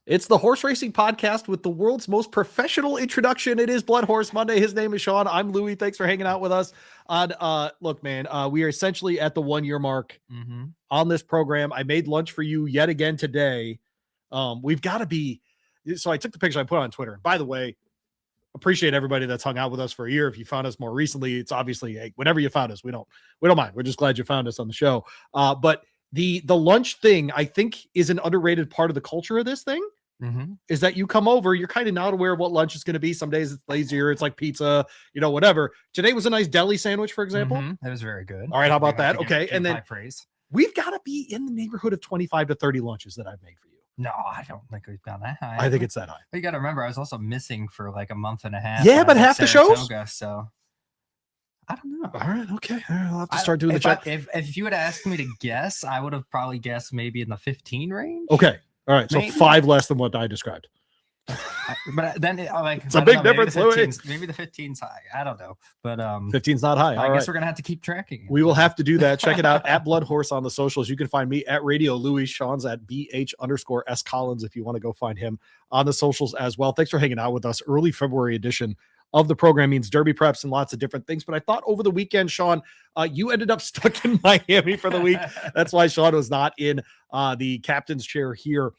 It's the horse racing podcast with the world's most professional introduction. It is BloodHorse Monday. His name is Sean. I'm Louie. Thanks for hanging out with us. Look, man, we are essentially at the 1 year mark on this program. I made lunch for you yet again today. We've got to be. So I took the picture I put on Twitter. And by the way, appreciate everybody that's hung out with us for a year. If you found us more recently, it's obviously, hey, whenever you found us, we don't mind. We're just glad you found us on the show. But the lunch thing, I think, is an underrated part of the culture of this thing. Is that you come over, you're kind of not aware of what lunch is going to be. Some days it's lazier, it's like pizza, whatever. Today was a nice deli sandwich, for example. It was very good. All right, how about that? Okay, and then we've got to be in the neighborhood of 25 to 30 lunches that I've made for you. No, I don't think we've gone that high. I think it's that high. You got to remember, I was also missing for like a month and a half. Yeah, but half the shows. So I don't know. All right, okay. I'll have to start doing the check. If you would ask me to guess, I would have probably guessed maybe in the 15 range. Okay. All right, so maybe 5 less than what I described. But then it's a big difference. Maybe the 15's high. I don't know, but 15's not high. I guess we're gonna have to keep tracking it. We will have to do that. Check it out at BloodHorse on the socials. You can find me at Radio Louie. Sean's at BH_S Collins if you want to go find him on the socials as well. Thanks for hanging out with us. Early February edition of the program means derby preps and lots of different things. But I thought over the weekend, Sean, you ended up stuck in Miami for the week. That's why Sean was not in the captain's chair here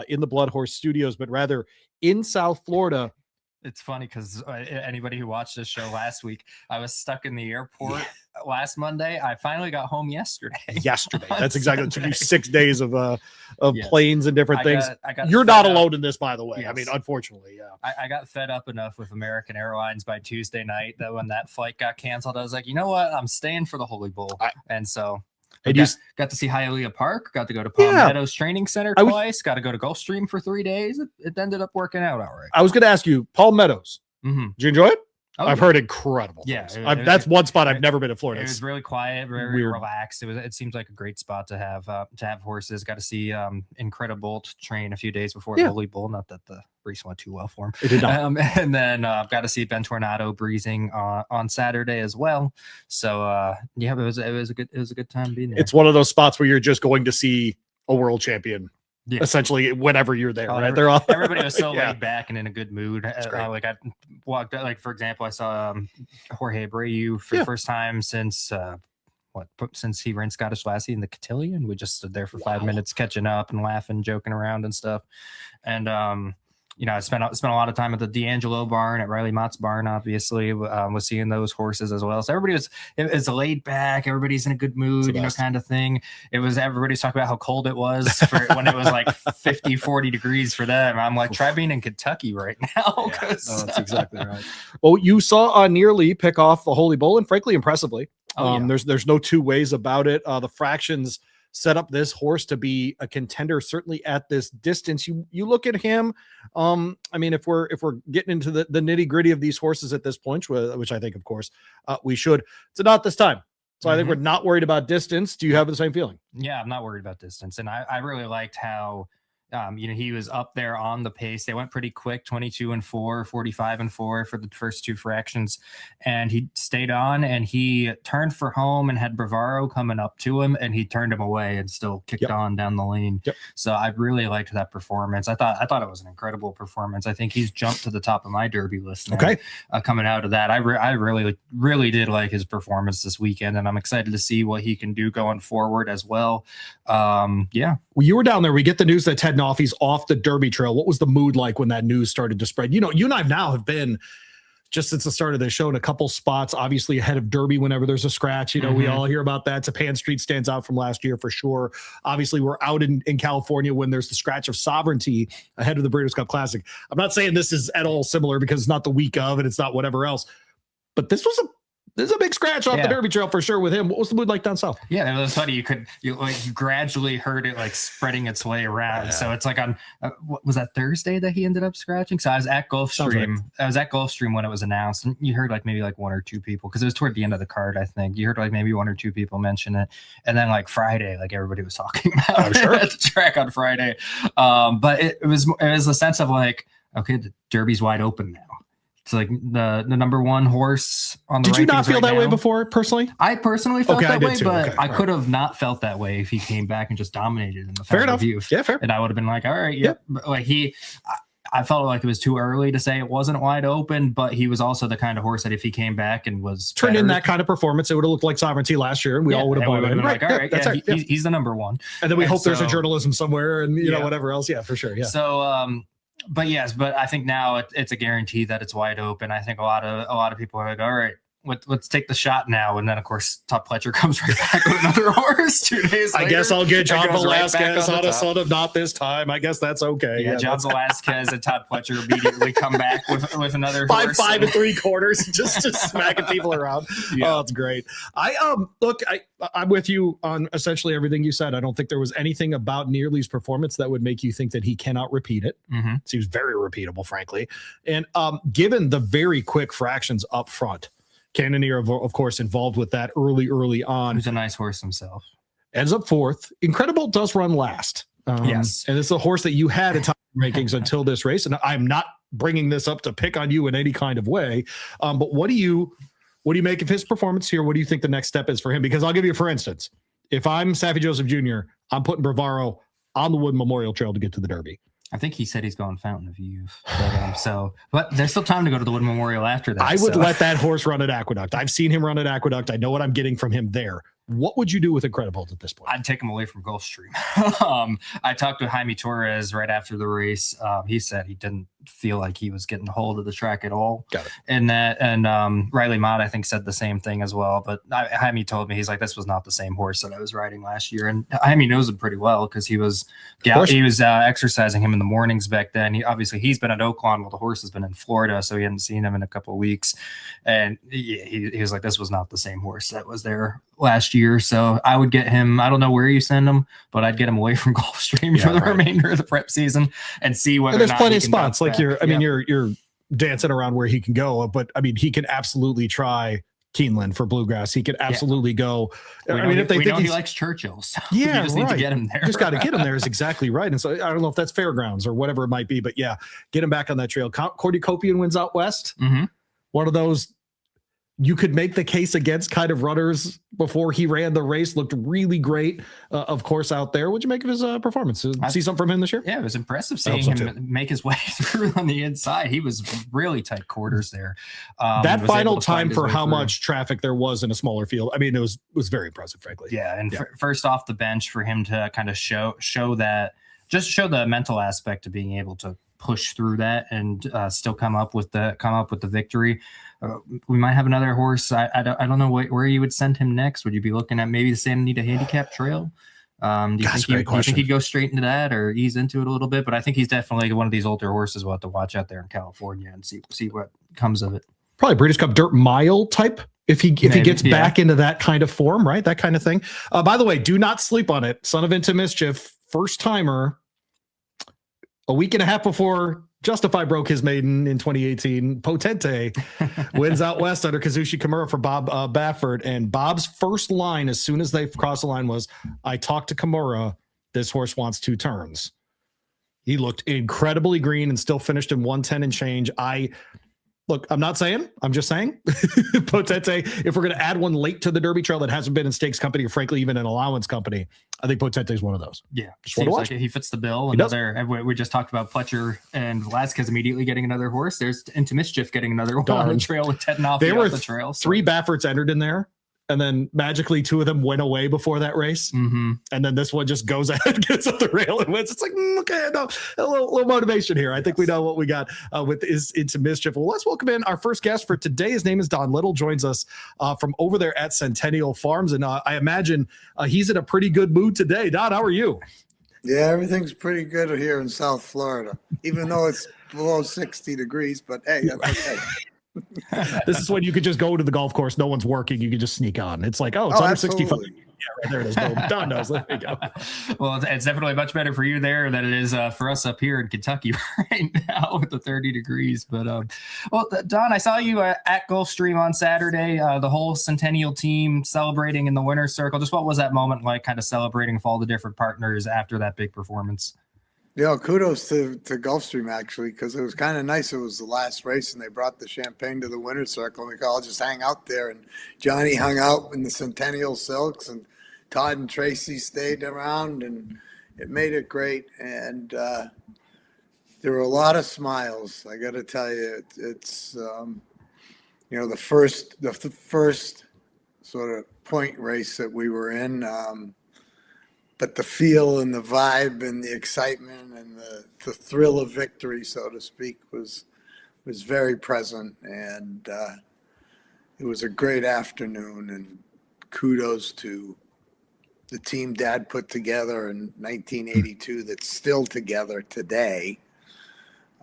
in the BloodHorse studios, but rather in South Florida. It's funny because anybody who watched this show last week, I was stuck in the airport last Monday. I finally got home yesterday. That's exactly. It took you 6 days of planes and different things. You're not alone in this, by the way. Yes. I mean, unfortunately, yeah. I got fed up enough with American Airlines by Tuesday night that when that flight got canceled, I was like, you know what? I'm staying for the Holy Bowl. And so got to see Hialeah Park, got to go to Palm Meadows Training Center twice, got to go to Gulfstream for 3 days. It ended up working out all right. I was going to ask you, Palm Meadows, did you enjoy it? I've heard incredible. Yeah, that's one spot I've never been in Florida. It was really quiet, very relaxed. It seems like a great spot to have horses. Got to see Incredible train a few days before the Holy Bull. Not that the race went too well for him. It did not. And then got to see Ben Tornado breezing on Saturday as well. So it was a good time being there. It's one of those spots where you're just going to see a world champion. Yeah. Essentially, whenever you're there, right? Everybody was so laid back and in a good mood. I walked, for example, I saw Jorge Abreu for the first time since since he ran Scottish Lassie in the Cotillion. We just stood there for 5 minutes, catching up and laughing, joking around and stuff. And I spent a lot of time at the D'Angelo barn, at Riley Mott's barn, obviously, was seeing those horses as well. So it's laid back. Everybody's in a good mood, kind of thing. Everybody's talking about how cold it was when it was like 50, 40 degrees for them. I'm like, try being in Kentucky right now. That's exactly right. Well, you saw Nearly pick off the Holy Bull, and frankly, impressively. There's no two ways about it. The fractions set up this horse to be a contender, certainly at this distance. You look at him. I mean, if we're getting into the nitty gritty of these horses at this point, which I think, of course, we should. It's not this time. So I think we're not worried about distance. Do you have the same feeling? Yeah, I'm not worried about distance, and I really liked how. He was up there on the pace. They went pretty quick, 22-4, 45-4 for the first two fractions. And he stayed on and he turned for home and had Bravaro coming up to him, and he turned him away and still kicked on down the lane. So I really liked that performance. I thought it was an incredible performance. I think he's jumped to the top of my Derby list now, coming out of that. I really did like his performance this weekend, and I'm excited to see what he can do going forward as well. Well, you were down there. We get the news that Ted Noffy's off the Derby trail. What was the mood like when that news started to spread? You and I now have been, just since the start of the show, in a couple spots, obviously ahead of Derby whenever there's a scratch. We all hear about that. Tapan Street stands out from last year for sure. Obviously, we're out in California when there's the scratch of Sovereignty ahead of the Breeders' Cup Classic. I'm not saying this is at all similar because it's not the week of and it's not whatever else, but this was a big scratch off the Derby trail for sure with him. What was the mood like down south? Yeah, it was funny. You gradually heard it like spreading its way around. Yeah. So it's like on what was that, Thursday that he ended up scratching? So I was at Gulfstream. Right. I was at Gulfstream when it was announced, and you heard maybe one or two people, because it was toward the end of the card. I think you heard maybe one or two people mention it, and then Friday, everybody was talking about it at the track on Friday. But it was a sense of okay, the Derby's wide open now. It's like the number one horse on the. Did you not feel that way before, personally? I personally felt that way, too. but I could have not felt that way if he came back and just dominated in the fair enough. Youth. Yeah, fair. And I would have been like, all right, yeah. But like I felt like it was too early to say it wasn't wide open, but he was also the kind of horse that if he came back and was turned in that kind of performance, it would have looked like Sovereignty last year, and we all would have been like, all right, he's the number one. And then we hope there's a journalism somewhere, and you know whatever else. Yeah, for sure. Yeah. So, but I think now it's a guarantee that it's wide open. I think a lot of people are like, all right, let's take the shot now. And then of course Todd Pletcher comes right back with another horse 2 days later. I guess I'll get John Velasquez on a son of not this time. I guess that's okay. Yeah, John Velasquez and Todd Pletcher immediately come back with another horse. 5 3/4, just smacking people around. Yeah. Oh, it's great. I'm with you on essentially everything you said. I don't think there was anything about Nearly's performance that would make you think that he cannot repeat it. Mm-hmm. Seems very repeatable, frankly. And given the very quick fractions up front, Cannonier, of course, involved with that early on. He's a nice horse himself. Ends up 4th. Incredible does run last. Yes. And it's a horse that you had in top rankings until this race. And I'm not bringing this up to pick on you in any kind of way. But what do you make of his performance here? What do you think the next step is for him? Because I'll give you, for instance, if I'm Saffie Joseph Jr., I'm putting Bravaro on the Wood Memorial Trail to get to the Derby. I think he said he's going Fountain of Youth. But there's still time to go to the Wood Memorial after that. I would let that horse run at Aqueduct. I've seen him run at Aqueduct. I know what I'm getting from him there. What would you do with Incredible at this point? I'd take him away from Gulfstream. I talked to Jaime Torres right after the race. He said he didn't feel like he was getting hold of the track at all. Got it. And Riley Mott, I think, said the same thing as well. But Jaime told me, he's like, this was not the same horse that I was riding last year. And Jaime knows him pretty well because he was exercising him in the mornings back then. He's been at Oaklawn while the horse has been in Florida, so he hadn't seen him in a couple of weeks. And he was like, this was not the same horse that was there last year. So I would get him. I don't know where you send him, but I'd get him away from Gulfstream for the remainder of the prep season and see whether there's plenty of spots. Like you're dancing around where he can go, but I mean, he can absolutely try Keeneland for Bluegrass. He could absolutely go. If they think he likes Churchill's, you just need to get him there. Just got to get him there is exactly right. And so I don't know if that's Fairgrounds or whatever it might be, but yeah, get him back on that trail. Cornucopian wins out west. Mm-hmm. One of those. You could make the case against kind of runners before he ran the race. Looked really great, of course, out there. What'd you make of his performance? See something from him this year? Yeah, it was impressive seeing him make his way through on the inside. He was really tight quarters there. That final time for how much traffic there was in a smaller field. I mean, it was very impressive, frankly. Yeah, and first off the bench for him to kind of show the mental aspect of being able to push through that and still come up with the victory. We might have another horse. I don't know where you would send him next. Would you be looking at maybe the Santa Anita Handicap Trail? Do you think he'd go straight into that or ease into it a little bit? But I think he's definitely one of these older horses we'll have to watch out there in California and see what comes of it. Probably Breeders' Cup Dirt Mile type if he gets back into that kind of form, right? That kind of thing. By the way, do not sleep on it. Son of Into Mischief, first timer, a week and a half before Justify broke his maiden in 2018. Potente wins out west under Kazushi Kimura for Bob Baffert. And Bob's first line as soon as they crossed the line was, I talked to Kimura. This horse wants 2 turns. He looked incredibly green and still finished in 110 and change. I'm not saying, I'm just saying Potente, if we're going to add one late to the Derby trail that hasn't been in stakes company or frankly, even an allowance company, I think Potente is one of those. Yeah. Seems like he fits the bill. We just talked about Pletcher and Velasquez immediately getting another horse. There's Into Mischief getting another one on the trail with Ted Noffey there were off the trail. 3 Bafferts entered in there. And then magically 2 of them went away before that race. Mm-hmm. And then this one just goes ahead, gets up the rail and wins. It's like, okay, no, a little motivation here. I think we know what we got with is Into Mischief. Well, let's welcome in our first guest for today. His name is Don Little, joins us from over there at Centennial Farms. And I imagine he's in a pretty good mood today. Don, how are you? Yeah, everything's pretty good here in South Florida, even though it's below 60 degrees. But hey, that's okay. This is when you could just go to the golf course. No one's working. You can just sneak on. It's like, under absolutely. 65. Yeah, right there it is. Boom. Don knows. There you go. Well, it's definitely much better for you there than it is for us up here in Kentucky right now with the 30 degrees. But, Don, I saw you at Gulfstream on Saturday, the whole Centennial team celebrating in the winner's circle. Just what was that moment like, kind of celebrating with all the different partners after that big performance? Kudos to Gulfstream actually, because it was kind of nice. It was the last race, and they brought the champagne to the winner's circle. We could all just hang out there, and Johnny hung out in the Centennial Silks, and Todd and Tracy stayed around, and it made it great. And there were a lot of smiles. I got to tell you, it's the first sort of point race that we were in. But the feel and the vibe and the excitement and the thrill of victory, so to speak, was very present. And it was a great afternoon. And kudos to the team Dad put together in 1982 that's still together today.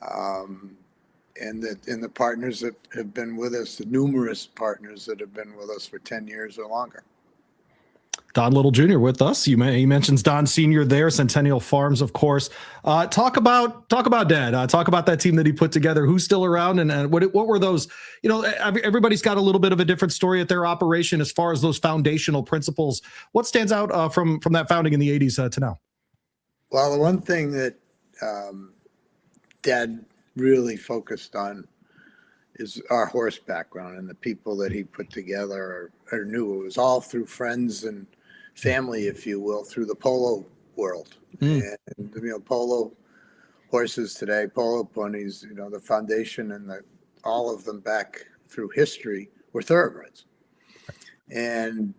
And the partners that have been with us, the numerous partners that have been with us for 10 years or longer. Don Little Jr. with us. He mentions Don Sr. there, Centennial Farms, of course. Talk about Dad. Talk about that team that he put together. Who's still around, and what were those? Everybody's got a little bit of a different story at their operation as far as those foundational principles. What stands out from that founding in the 80s to now? Well, the one thing that Dad really focused on is our horse background, and the people that he put together or knew. It was all through friends and family, if you will, through the polo world. And polo horses today, polo ponies, the foundation and all of them back through history were thoroughbreds. And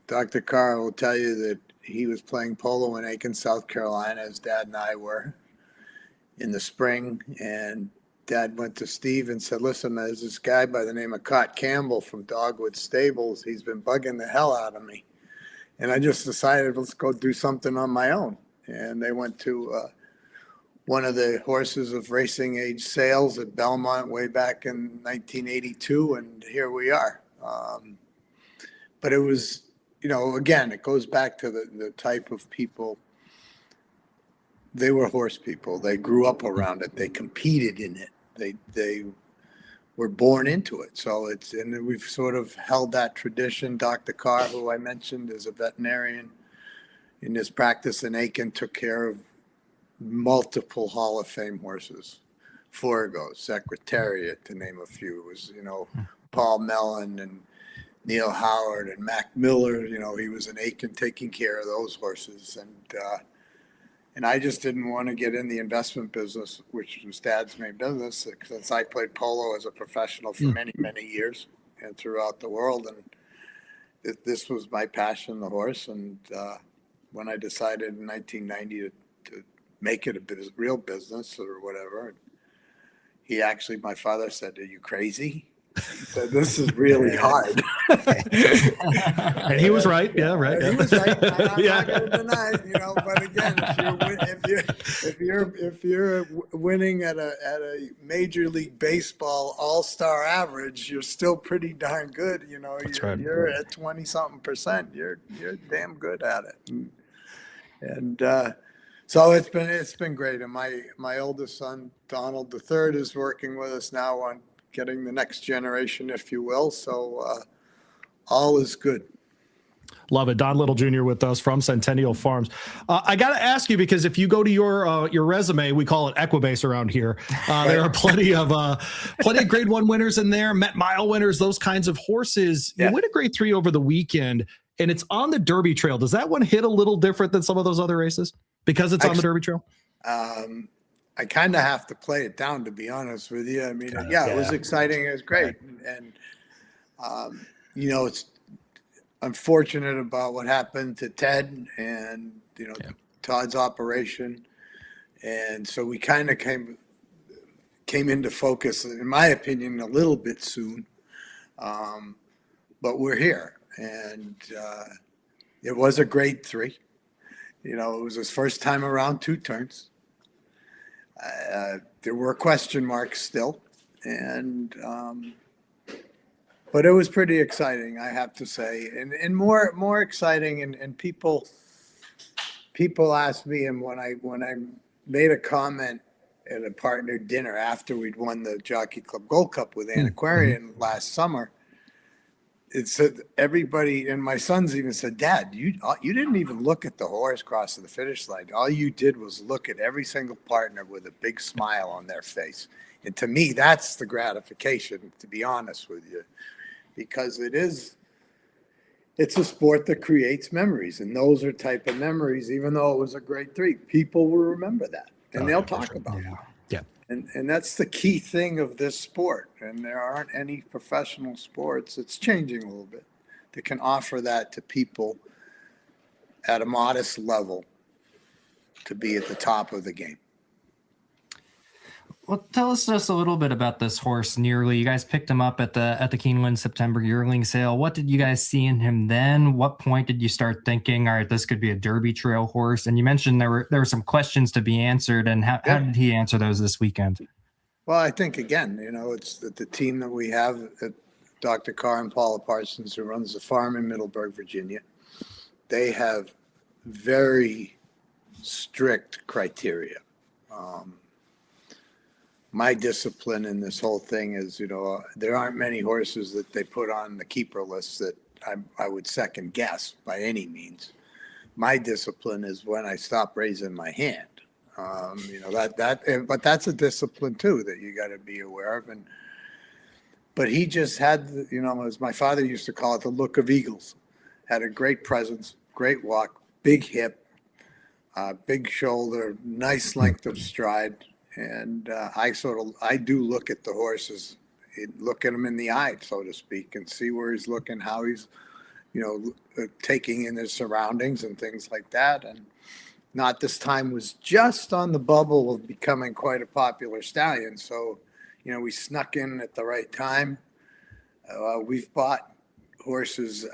Dr. Carr will tell you that he was playing polo in Aiken, South Carolina, as Dad and I were in the spring. And Dad went to Steve and said, listen, there's this guy by the name of Cott Campbell from Dogwood Stables. He's been bugging the hell out of me. And I just decided, let's go do something on my own. And they went to one of the horses of racing age sales at Belmont way back in 1982. And here we are. But it was, again, it goes back to the type of people. They were horse people. They grew up around it. They competed in it. They were born into it. So and we've sort of held that tradition. Dr. Carr, who I mentioned, is a veterinarian in his practice in Aiken, took care of multiple Hall of Fame horses. Forgo, Secretariat, to name a few. It was, Paul Mellon and Neil Howard and Mac Miller. He was in Aiken taking care of those horses. And I just didn't want to get in the investment business, which was Dad's main business, since I played polo as a professional for many, many years and throughout the world. And this was my passion, the horse. And when I decided in 1990 to make it a real business or whatever, my father said, are you crazy? He said, this is really hard. And he was right. Yeah, right. He was right. I'm not going to deny it, but again, if you're winning at a Major League Baseball all-star average, you're still pretty darn good. That's right. You're at 20-something%. You're damn good at it. And so it's been great. And my oldest son, Donald III, is working with us now on getting the next generation, if you will. So all is good. Love it. Don Little Jr. with us from Centennial Farms. I got to ask you, because if you go to your resume, we call it Equibase around here. There are plenty of grade 1 winners in there, Met Mile winners, those kinds of horses. You win a grade 3 over the weekend, and it's on the Derby Trail. Does that one hit a little different than some of those other races because it's on the Derby Trail? I kind of have to play it down, to be honest with you. I mean, it was exciting. It was great. And it's unfortunate about what happened to Ted and, Todd's operation. And so we kind of came into focus, in my opinion, a little bit soon. But we're here. And it was a grade 3. It was his first time around 2 turns. There were question marks still, but it was pretty exciting, I have to say, and more exciting. And people asked me, and when I made a comment at a partner dinner after we'd won the Jockey Club Gold Cup with Antiquarian last summer, it said everybody, and my sons even said, Dad, you didn't even look at the horse cross to the finish line. All you did was look at every single partner with a big smile on their face. And to me, that's the gratification, to be honest with you, because it's a sport that creates memories, and those are type of memories. Even though it was a grade 3, people will remember that, and they'll talk about it. Yeah. And that's the key thing of this sport. And there aren't any professional sports. It's changing a little bit that can offer that to people at a modest level to be at the top of the game. Well, tell us just a little bit about this horse, Nearly. You guys picked him up at the Keeneland September yearling sale. What did you guys see in him then? What point did you start thinking, all right, this could be a Derby trail horse? And you mentioned there were some questions to be answered, and how did he answer those this weekend? Well, I think, again, it's the team that we have at Dr. Carr and Paula Parsons, who runs the farm in Middleburg, Virginia. They have very strict criteria. My discipline in this whole thing is, there aren't many horses that they put on the keeper list that I would second guess by any means. My discipline is when I stop raising my hand. But that's a discipline too that you got to be aware of. But he just had, as my father used to call it, the look of eagles. Had a great presence, great walk, big hip, big shoulder, nice length of stride. And I do look at the horses, look at them in the eye, so to speak, and see where he's looking, how he's, taking in his surroundings and things like that. And Not This Time was just on the bubble of becoming quite a popular stallion. So, we snuck in at the right time. We've bought horses,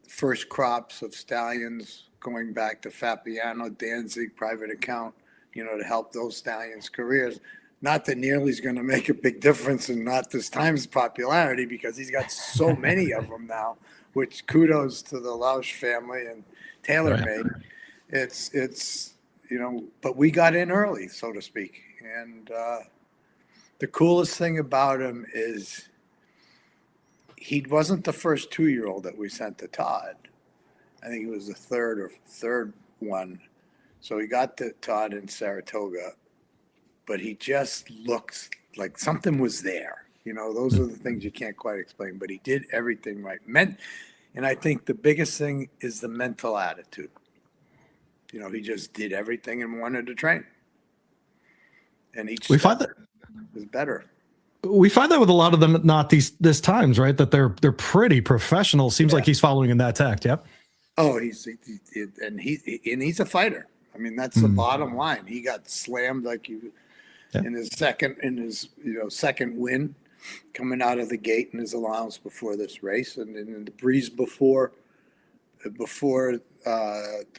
first crops of stallions going back to Fabiano, Danzig, private account, to help those stallions' careers. Not that Nearly's going to make a big difference in Not This Time's popularity, because he's got so many of them now, which kudos to the Lausch family and TaylorMade. It's but we got in early, so to speak. And the coolest thing about him is he wasn't the first 2-year-old that we sent to Todd. I think he was the third one. So he got to Todd in Saratoga, but he just looks like something was there. Those are the things you can't quite explain, but he did everything right. And I think the biggest thing is the mental attitude. He just did everything and wanted to train. And each step was better. We find that with a lot of them, not this times, right? That they're pretty professional. Seems like he's following in that tact. Yep. Oh, he's a fighter. I mean, that's the bottom line. He got slammed in his second win, coming out of the gate in his allowance before this race, and in the breeze before the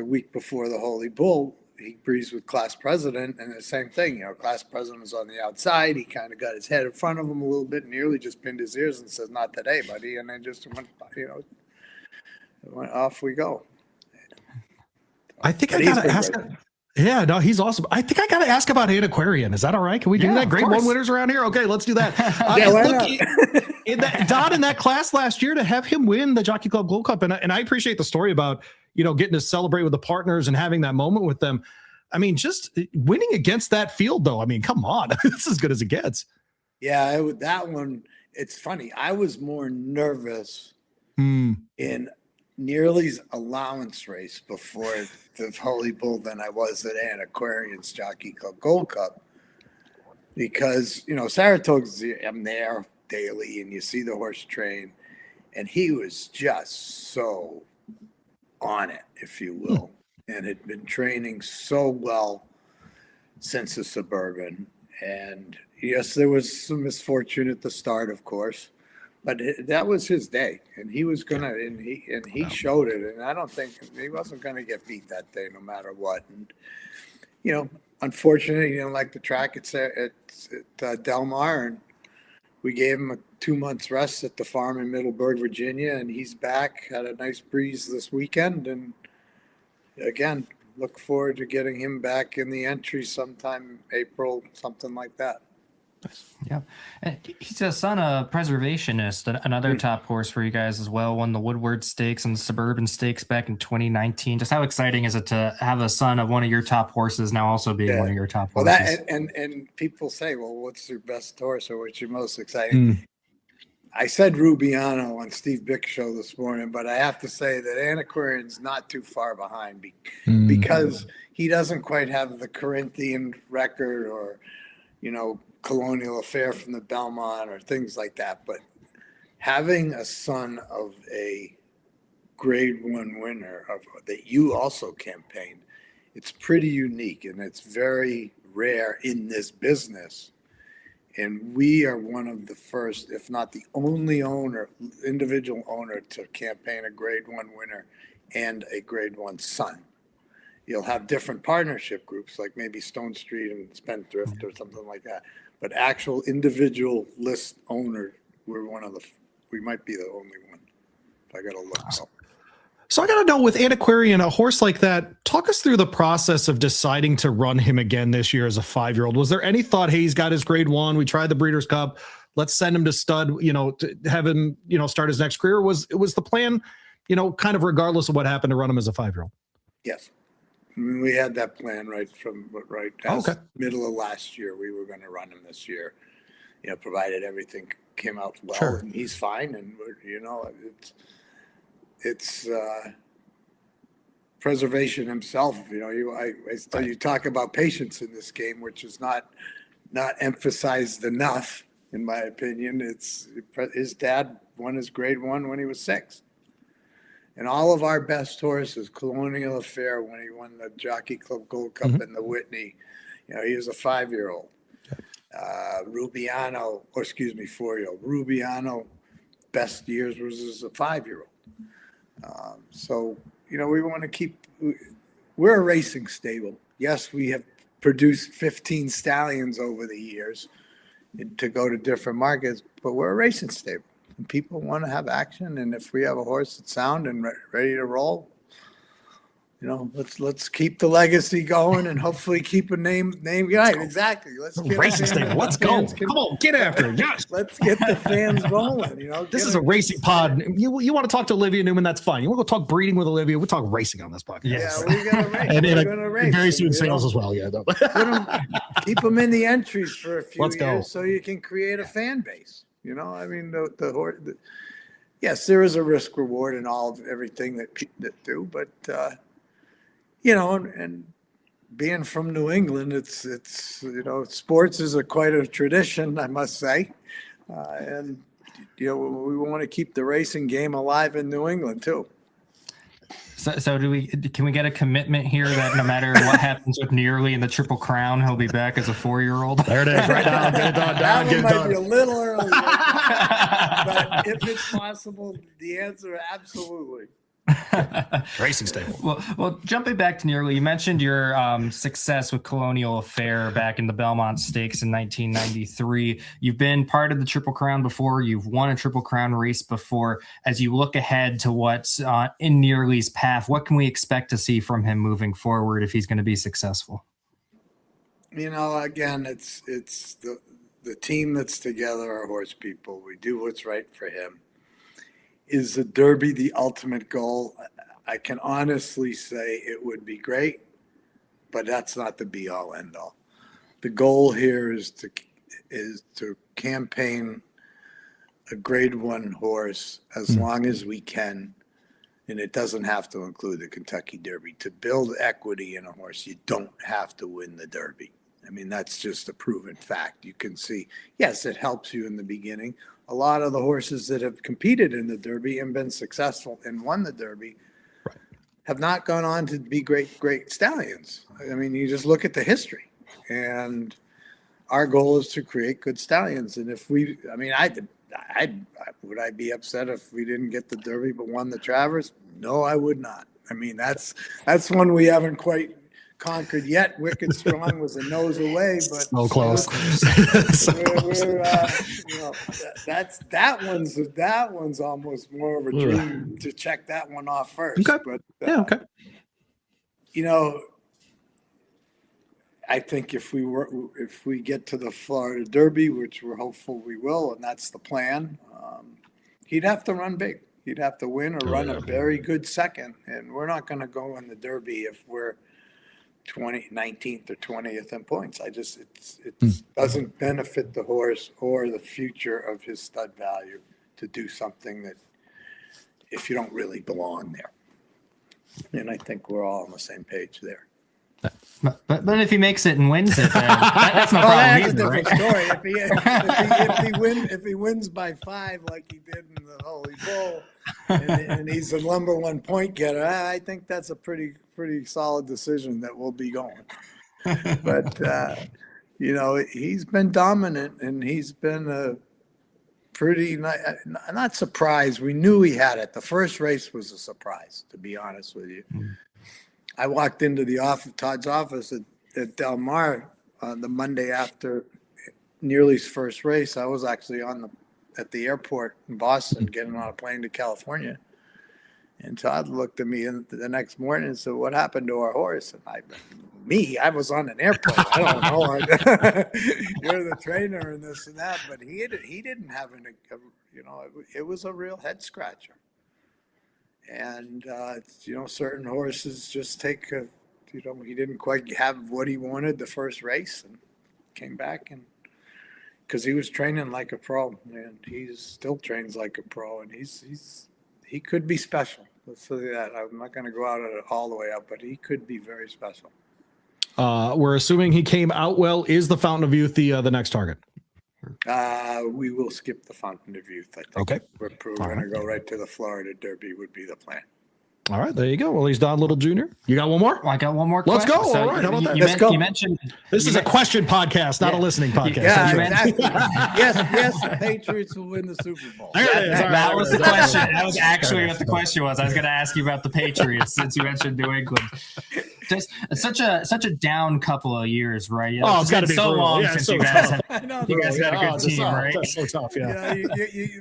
week before the Holy Bull, he breezed with class president, and the same thing. Class president was on the outside. He kind of got his head in front of him a little bit, and Nearly just pinned his ears and says, "Not today, buddy," and then just went off we go. I think I gotta ask. Yeah, no, he's awesome. I think I gotta ask about Antiquarian. Is that all right? Can we do that? Grade 1 winners around here. Okay, let's do that. Don in that class last year, to have him win the Jockey Club Gold Cup, and I appreciate the story about getting to celebrate with the partners and having that moment with them. I mean, just winning against that field, though. I mean, come on, this is as good as it gets. Yeah, that one. It's funny. I was more nervous in Nearly's allowance race before the Holy Bull than I was at Antiquarian's Jockey Club Gold Cup, because Saratoga's, I'm there daily and you see the horse train, and he was just so on it, if you will, and had been training so well since the Suburban. And yes, there was some misfortune at the start, of course, but that was his day, and he was gonna, and he showed it. And I don't think he wasn't gonna get beat that day, no matter what. And unfortunately, he didn't like the track at Del Mar, and we gave him a 2 months rest at the farm in Middleburg, Virginia, and he's back. Had a nice breeze this weekend, and again, look forward to getting him back in the entry sometime April, something like that. Yeah, and he's a son of Preservationist, another top horse for you guys as well. Won the Woodward Stakes and the Suburban Stakes back in 2019. Just how exciting is it to have a son of one of your top horses now also being one of your top horses? Well, and people say, well, what's your best horse or what's your most exciting? I said Rubiano on Steve Bick's show this morning, but I have to say that Antiquarian's not too far behind because he doesn't quite have the Corinthian record or, Colonial Affair from the Belmont or things like that. But having a son of a Grade 1 winner that you also campaigned, it's pretty unique and it's very rare in this business. And we are one of the first, if not the only individual owner to campaign a Grade 1 winner and a Grade 1 son. You'll have different partnership groups like maybe Stone Street and Spendthrift or something like that. But actual individual list owner, we might be the only one. I got to look up. So I got to know, with Antiquarian, a horse like that, talk us through the process of deciding to run him again this year as a 5-year-old. Was there any thought, hey, he's got his Grade 1, we tried the Breeders' Cup, let's send him to stud, to have him, start his next career? Was the plan, kind of regardless of what happened, to run him as a 5-year-old? Yes. We had that plan middle of last year. We were going to run him this year, provided everything came out well. Sure. And he's fine. And, it's preservation himself. You talk about patience in this game, which is not emphasized enough, in my opinion. It's his dad won his Grade 1 when he was 6. And all of our best horses, Colonial Affair, when he won the Jockey Club Gold Cup and the Whitney, he was a 5-year-old. Rubiano, 4-year-old. Rubiano, best years was as a 5-year-old. So, we want to we're a racing stable. Yes, we have produced 15 stallions over the years to go to different markets, but we're a racing stable. And people want to have action, and if we have a horse that's sound and ready to roll, let's keep the legacy going and hopefully keep a name right. Exactly. Let's get racing stable. Let's go. Come on, get after it. Yes. Let's get the fans rolling. This is a racing pod. You want to talk to Olivia Newman? That's fine. You want to go talk breeding with Olivia? We'll talk racing on this podcast. Yes. Yeah, we're gonna race. And we're gonna race. Very soon sales as well. Yeah. Keep them in the entries for a few years so you can create a fan base. The horse. Yes, there is a risk reward in everything that do, but. And being from New England, it's sports is quite a tradition, I must say. And we want to keep the racing game alive in New England too. So can we get a commitment here that no matter what happens with Nearly in the Triple Crown, he'll be back as a 4-year-old? There it is, right now. Get it done. That might be a little early, but if it's possible, the answer absolutely. Racing stable. Well, jumping back to Nearly, you mentioned your success with Colonial Affair back in the Belmont Stakes in 1993. You've been part of the Triple Crown before. You've won a Triple Crown race before. As you look ahead to what's in Nearly's path, what can we expect to see from him moving forward if he's going to be successful? Again, it's the team that's together, our horse people. We do what's right for him. Is the Derby the ultimate goal? I can honestly say it would be great, but that's not the be-all, end-all. The goal here is to campaign a Grade 1 horse as long as we can, and it doesn't have to include the Kentucky Derby. To build equity in a horse, you don't have to win the Derby. That's just a proven fact. You can see, yes, it helps you in the beginning. A lot of the horses that have competed in the Derby and been successful and won the Derby have not gone on to be great stallions. You just look at the history, and our goal is to create good stallions. And if would I be upset if we didn't get the Derby but won the Travers? No, I would not. That's one we haven't quite conquered yet. Wicked Strong was a nose away, but so close. That one's almost more of a dream to check that one off first. Okay. But okay. I think if we get to the Florida Derby, which we're hopeful we will, and that's the plan, he'd have to run big. He'd have to win or run a very good second, and we're not going to go in the Derby if we're 19th or 20th in points. It doesn't benefit the horse or the future of his stud value to do something that if you don't really belong there. And I think we're all on the same page there. But if he makes it and wins it, then that's no problem either, right? Story. If he wins by 5 like he did in the Holy Bull, and he's the number 1 point getter, I think that's a pretty solid decision that we'll be going. But he's been dominant, and he's been a pretty not surprised. We knew he had it. The first race was a surprise, to be honest with you. I walked into Todd's office at Del Mar the Monday after Nearly's first race. I was actually at the airport in Boston getting on a plane to California. And Todd looked at me the next morning and said, "What happened to our horse?" And I was on an airplane. I don't know. You're the trainer and this and that. But he didn't have it was a real head scratcher. And, certain horses just take he didn't quite have what he wanted the first race and came back because he was training like a pro, and he still trains like a pro, and he could be special. Let's say that. I'm not going to go out all the way up, but he could be very special. We're assuming he came out well. Is the Fountain of Youth the next target? We will skip the Fountain of Youth. I think. Okay. We're going to go right to the Florida Derby would be the plan. All right, there you go. Well, he's Don Little Jr. You got one more? I got one more. Let's question. go. So all right, how about that? Let's go. You mentioned this is a question podcast, not a listening podcast. Yeah, exactly. yes, the Patriots will win the Super Bowl. That was the question. That was actually what the question was. I was going to ask you about the Patriots since you mentioned New England. Just such a down couple of years, right? It's got to be so brutal. long since you guys had I know, you guys had a good team, right? That's so tough, yeah.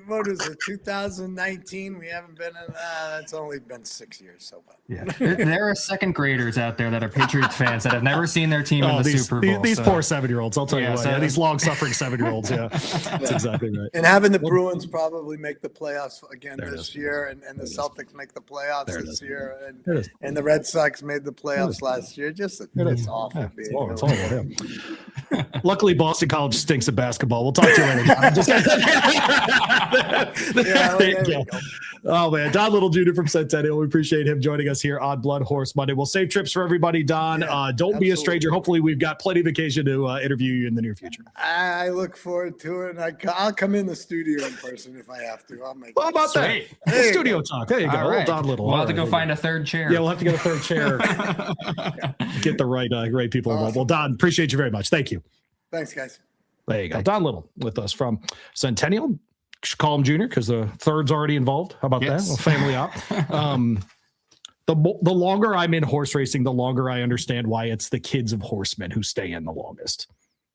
What is it, 2019? We haven't been in that's only been 6 years so far. Yeah. There are second graders out there that are Patriots fans that have never seen their team in the Super Bowl. These poor 7-year-olds, I'll tell you what. These long-suffering 7-year-olds, that's exactly right. And having the Bruins probably make the playoffs again this year, and the Celtics make the playoffs this year, and the Red Sox made the playoffs last year. It's awful. It's all about him. Luckily, Boston College stinks at basketball. We'll talk to you later, John. Just Oh, man. Don Little Jr. from Centennial. We appreciate him joining us here on BloodHorse Monday. We'll save trips for everybody, Don. Don't be a stranger. Hopefully, we've got plenty of occasion to interview you in the near future. I look forward to it. I'll come in the studio in person if I have to. How about that? Studio talk. There you go. Right. Don Little. We'll have to go find a third chair. Yeah, we'll have to get a third chair. Get the right people involved. Well, Don, appreciate you very much. Thank you. Thanks, guys. There you go. Don Little with us from Centennial. Call him Junior because the third's already involved. How about that? A family op. The longer I'm in horse racing, the longer I understand why it's the kids of horsemen who stay in the longest.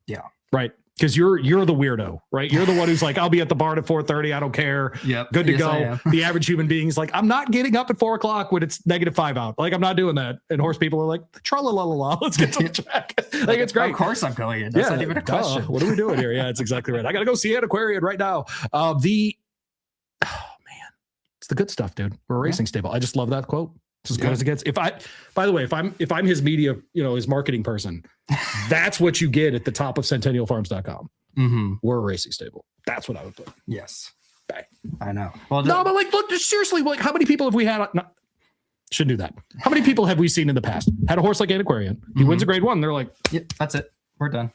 Yeah. Right. Because you're the weirdo, right? You're the one who's like, I'll be at the barn at 4:30. I don't care. Yep. Good to go. The average human being is like, I'm not getting up at 4 o'clock when it's -5 out. Like, I'm not doing that. And horse people are like, tra-la-la-la-la. Let's get to the track. Like, it's great. Of course I'm going in. That's not even a question. What are we doing here? Yeah, it's exactly right. I got to go see Antiquarian right now. It's the good stuff, dude. We're a racing stable. I just love that quote. It's as good as it gets. By the way, if I'm his media, his marketing person, that's what you get at the top of centennialfarms.com. Mm-hmm. We're a racing stable. That's what I would put. Yes. Bang. I know. Well, no, but like, look, seriously, like, how many people have we had? Shouldn't do that. How many people have we seen in the past? Had a horse like Antiquarian. He wins a grade 1. They're like, yeah, that's it. We're done.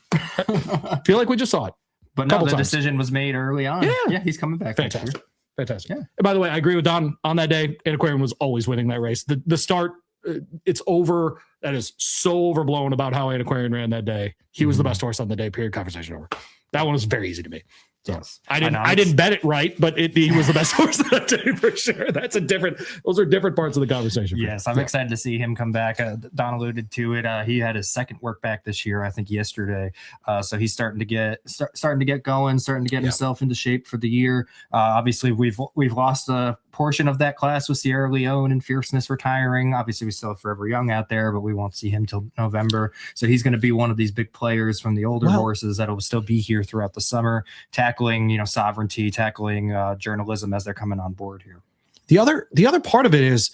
Feel like we just saw it. But no, the decision was made early on. Yeah, he's coming back. Fantastic. Fantastic. Yeah. And by the way, I agree with Don on that day. Antiquarian was always winning that race. The start, it's over. That is so overblown about how Antiquarian ran that day. He was the best horse on the day. Period. Conversation over. That one was very easy to me. So yes. I didn't bet it right, but he was the best horse that day for sure. Those are different parts of the conversation. Yes, I'm excited to see him come back. Don alluded to it. He had his second work back this year, I think yesterday. So he's starting to get going, starting to get himself into shape for the year. Obviously, we've lost a portion of that class with Sierra Leone and Fierceness retiring. Obviously, we still have Forever Young out there, but we won't see him till November. So he's going to be one of these big players from the older horses that will still be here throughout the summer, tackling, sovereignty, tackling journalism as they're coming on board here. The other part of it is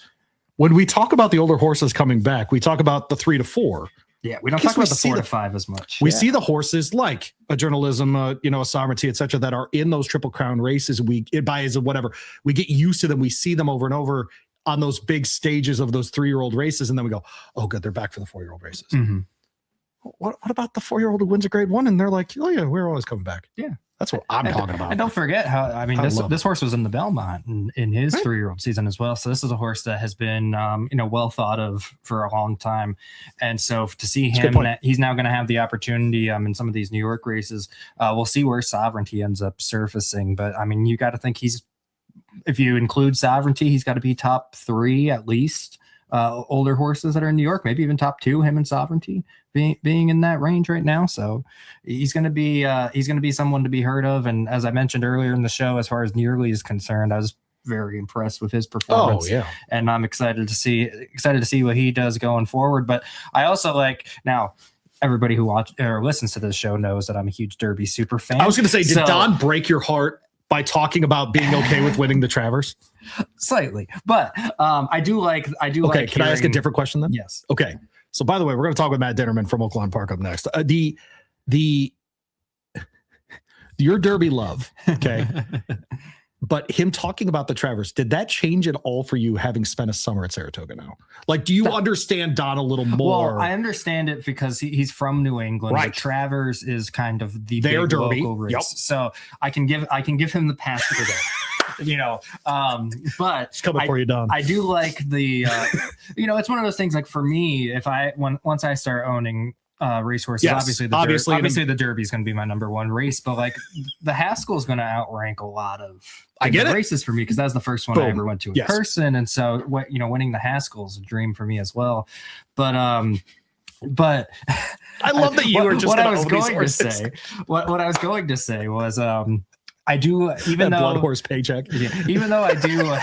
when we talk about the older horses coming back, we talk about the 3 to 4. Yeah, we don't talk about the 4 to 5 as much. We see the horses like a journalism, a sovereignty, etc., that are in those Triple Crown races. We get used to them. We see them over and over on those big stages of those 3-year-old races, and then we go, "Oh, good, they're back for the 4-year-old races." Mm-hmm. What about the 4-year-old who wins a Grade 1? And they're like, "Oh yeah, we're always coming back." Yeah. That's what I'm talking about. And don't forget how, this horse was in the Belmont in his 3-year-old season as well. So this is a horse that has been, well thought of for a long time. And so to see him, he's now going to have the opportunity in some of these New York races. We'll see where Sovereignty ends up surfacing. But you got to think if you include Sovereignty, he's got to be top 3 at least. Older horses that are in New York, maybe even top 2, him and Sovereignty being in that range right now. So he's going to be someone to be heard of. And as I mentioned earlier in the show, as far as Nearly is concerned, I was very impressed with his performance. Oh yeah. And I'm excited to see what he does going forward. But I also now everybody who watches or listens to this show knows that I'm a huge Derby super fan. I was going to say, did Don break your heart by talking about being okay with winning the Travers? Slightly, but I do like. Okay, can I ask a different question then? Yes. Okay. So by the way, we're going to talk with Matt Dinerman from Oaklawn Park up next. Your Derby love, okay? But him talking about the Travers, did that change at all for you having spent a summer at Saratoga now? Like, do you understand Don a little more? Well, I understand it because he's from New England. Right. The Travers is kind of the Their big Derby. local race. Yep. So I can give him the pass for that. But It's coming for you, Don. I do like the it's one of those things, like for me, once I start owning racehorses, Yes, obviously the Derby is going to be my number 1 race, but like the Haskell is going to outrank a lot a I get races for me, because that was the first one I ever went to in person, and so winning the Haskell is a dream for me as well. But I love that you were just what I was going to say. What I was going to say was I do, even though blood horse paycheck, even though I do.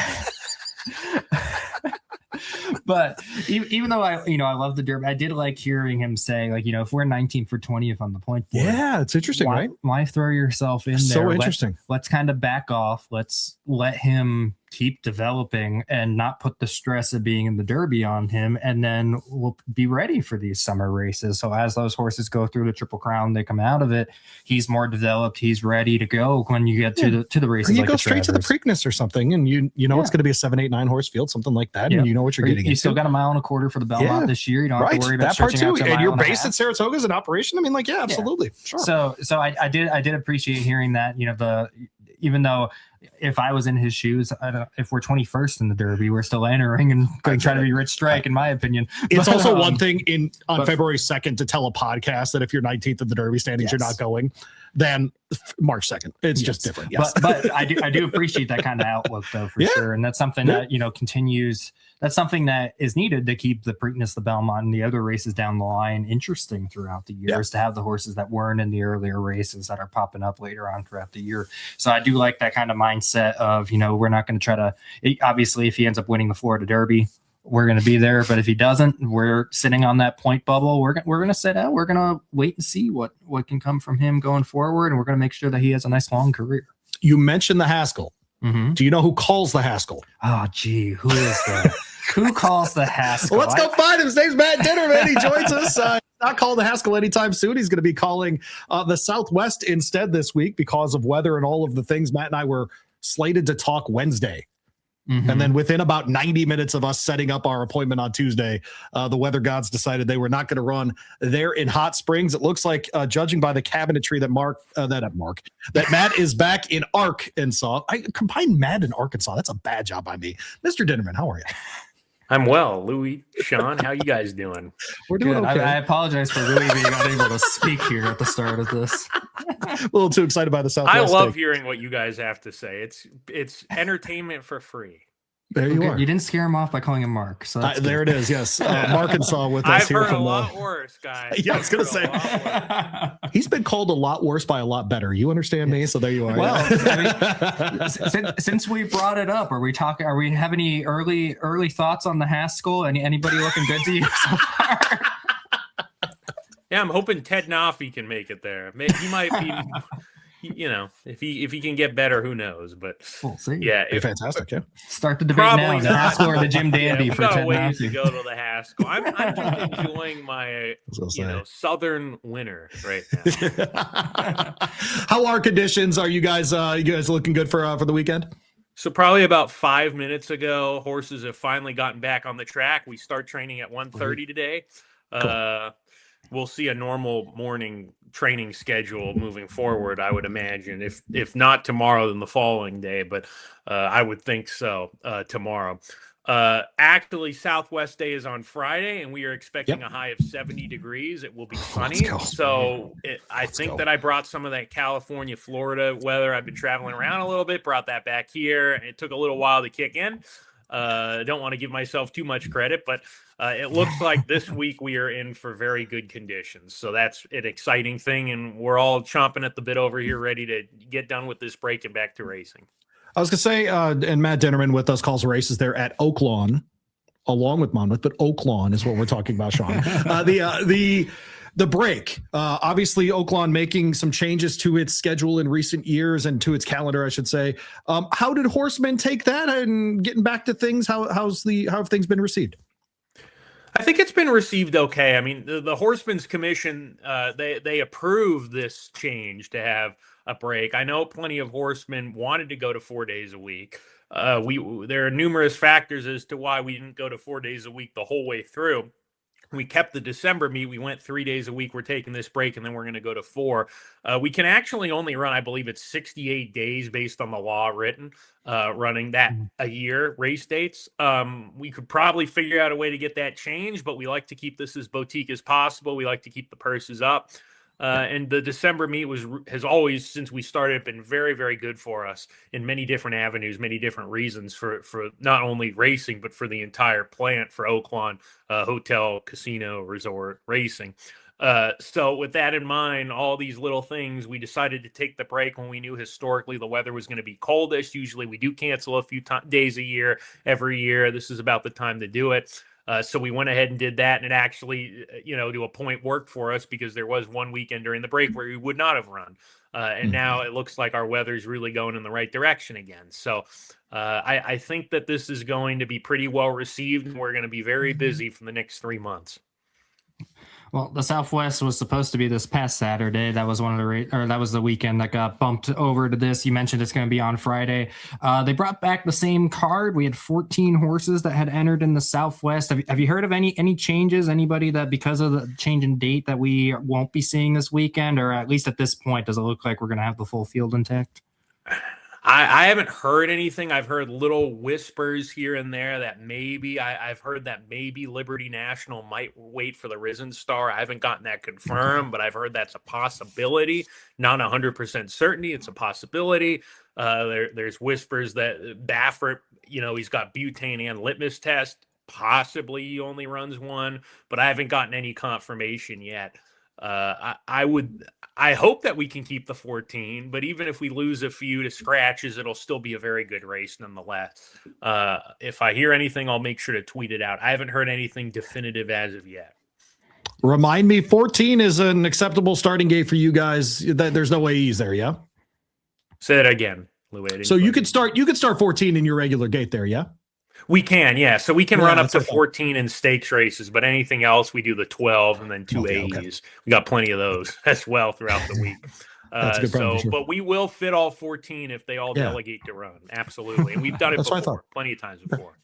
But even though I love the Derby, I did like hearing him say, like, if we're 19th for 20th on the point board, yeah, it's interesting, right? Why throw yourself in there? So interesting. Let's kind of back off. Let's let him keep developing and not put the stress of being in the Derby on him, and then we'll be ready for these summer races. So as those horses go through the Triple Crown, they come out of it, he's more developed, he's ready to go when you get to the races. Or you like go straight to the Preakness or something, and you know it's going to be a 7, 8, 9 horse field, something like that, and you know what you're getting into. You still got a 1.25 miles for the Belmont this year. You don't have to worry about that part too. And you're based at at Saratoga as an operation. I mean, like, absolutely. Sure. So I did appreciate hearing that. Even though if I was in his shoes, if we're 21st in the Derby, we're still entering and going to try to be Rich Strike, in my opinion. It's also one thing on February 2nd to tell a podcast that if you're 19th in the Derby standings, you're not going. Then March 2nd, it's just different. Yes. But I do appreciate that kind of outlook, though, for sure. And that's something that continues. That's something that is needed to keep the Preakness, the Belmont, and the other races down the line interesting throughout the year, is to have the horses that weren't in the earlier races that are popping up later on throughout the year. So I do like that kind of mindset of, we're not going to try to, obviously, if he ends up winning the Florida Derby, we're going to be there. But if he doesn't, we're sitting on that point bubble. We're going to sit out. We're going to wait and see what can come from him going forward. And we're going to make sure that he has a nice long career. You mentioned the Haskell. Mm-hmm. Do you know who calls the Haskell? Oh, gee, who is that? Who calls the Haskell? Well, let's go find him. His name's Matt Dinerman. He joins us. Not calling the Haskell anytime soon. He's going to be calling the Southwest instead this week because of weather and all of the things. Matt and I were slated to talk Wednesday. Mm-hmm. And then within about 90 minutes of us setting up our appointment on Tuesday, the weather gods decided they were not going to run there in Hot Springs. It looks like, judging by the cabinetry that Matt is back in Arkansas. I combined Matt and Arkansas. That's a bad job by me. Mr. Dinerman, how are you? I'm well. Louie, Sean, how you guys doing? We're doing good. okay. I apologize for Louie being unable to speak here at the start of this. A little too excited by the Southwest. I love hearing what you guys have to say. It's entertainment for free. There you are. You didn't scare him off by calling him Mark. So there it is. Yes, Arkansas with us I've here heard from a lot worse, guys. Yeah, I was gonna say he's been called a lot worse by a lot better. You understand me? So there you are. Well, since we brought it up, are we have any early thoughts on the Haskell? Anybody looking good to you so far? Yeah, I'm hoping Ted Nafi can make it there. He might be, if he can get better, who knows? But we'll see. Yeah, Fantastic. Yeah. Start the debate now. The Haskell or the Jim Dandy we for got Ted a ways to Nafi. go to the Haskell. I'm just enjoying my southern winter right now. How are conditions? Are you guys looking good for the weekend? So probably about 5 minutes ago, horses have finally gotten back on the track. We start training at 1:30 today. Cool. We'll see a normal morning training schedule moving forward, I would imagine. If not tomorrow, then the following day. But I would think so tomorrow. Actually, Southwest Day is on Friday, and we are expecting a high of 70 degrees. It will be sunny. So I think that I brought some of that California, Florida weather. I've been traveling around a little bit, brought that back here. It took a little while to kick in. I don't want to give myself too much credit, but it looks like this week we are in for very good conditions. So that's an exciting thing, and we're all chomping at the bit over here, ready to get done with this break and back to racing. I was going to say, and Matt Dinerman with us calls races there at Oaklawn, along with Monmouth, but Oaklawn is what we're talking about, Sean. The break, obviously Oaklawn making some changes to its schedule in recent years and to its calendar, I should say. How did horsemen take that and getting back to things? How have things been received? I think it's been received okay. I mean, the Horsemen's Commission, they approved this change to have a break. I know plenty of horsemen wanted to go to 4 days a week. There are numerous factors as to why we didn't go to 4 days a week the whole way through. We kept the December meet. We went 3 days a week. We're taking this break, and then we're going to go to 4. We can actually only run, I believe it's 68 days based on the law written, running that a year, race dates. We could probably figure out a way to get that changed, but we like to keep this as boutique as possible. We like to keep the purses up. And the December meet has always, since we started, been very, very good for us in many different avenues, many different reasons for not only racing, but for the entire plant for Oaklawn, hotel, casino, resort, racing. So with that in mind, all these little things, we decided to take the break when we knew historically the weather was going to be coldest. Usually we do cancel a few days a year, every year. This is about the time to do it. So we went ahead and did that, and it actually, to a point worked for us because there was one weekend during the break where we would not have run. And now it looks like our weather's really going in the right direction again. So I think that this is going to be pretty well received, and we're going to be very busy for the next 3 months. Well, the Southwest was supposed to be this past Saturday. That was that was the weekend that got bumped over to this. You mentioned it's going to be on Friday. They brought back the same card. We had 14 horses that had entered in the Southwest. Have you heard of any changes? Anybody that because of the change in date that we won't be seeing this weekend, or at least at this point, does it look like we're going to have the full field intact? I haven't heard anything. I've heard little whispers here and there that maybe I've heard that maybe Liberty National might wait for the Risen Star. I haven't gotten that confirmed, but I've heard that's a possibility. Not 100% certainty. It's a possibility. There's whispers that Baffert, he's got butane and litmus test. Possibly he only runs one, but I haven't gotten any confirmation yet. I hope that we can keep the 14, but even if we lose a few to scratches, it'll still be a very good race nonetheless. If I hear anything, I'll make sure to tweet it out. I haven't heard anything definitive as of yet. Remind me, 14 is an acceptable starting gate for you guys. That there's no AEs there, yeah? Say that again, Louie. So you could start 14 in your regular gate there, yeah? We can, yeah. So we can run up to 14 in stakes races, but anything else, we do the 12 and then two AEs. Okay. We got plenty of those as well throughout the week. That's a good problem, sure. But we will fit all 14 if they all delegate to run. Absolutely. And we've done it before, plenty of times before.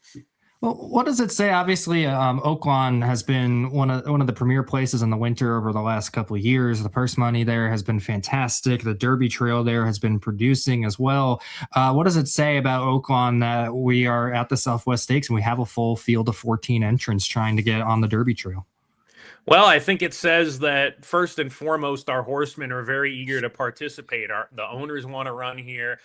Well, what does it say? Obviously, Oaklawn has been one of the premier places in the winter over the last couple of years. The purse money there has been fantastic. The Derby Trail there has been producing as well. What does it say about Oaklawn that we are at the Southwest Stakes and we have a full field of 14 entrants trying to get on the Derby Trail? Well, I think it says that first and foremost, our horsemen are very eager to participate. The owners want to run here.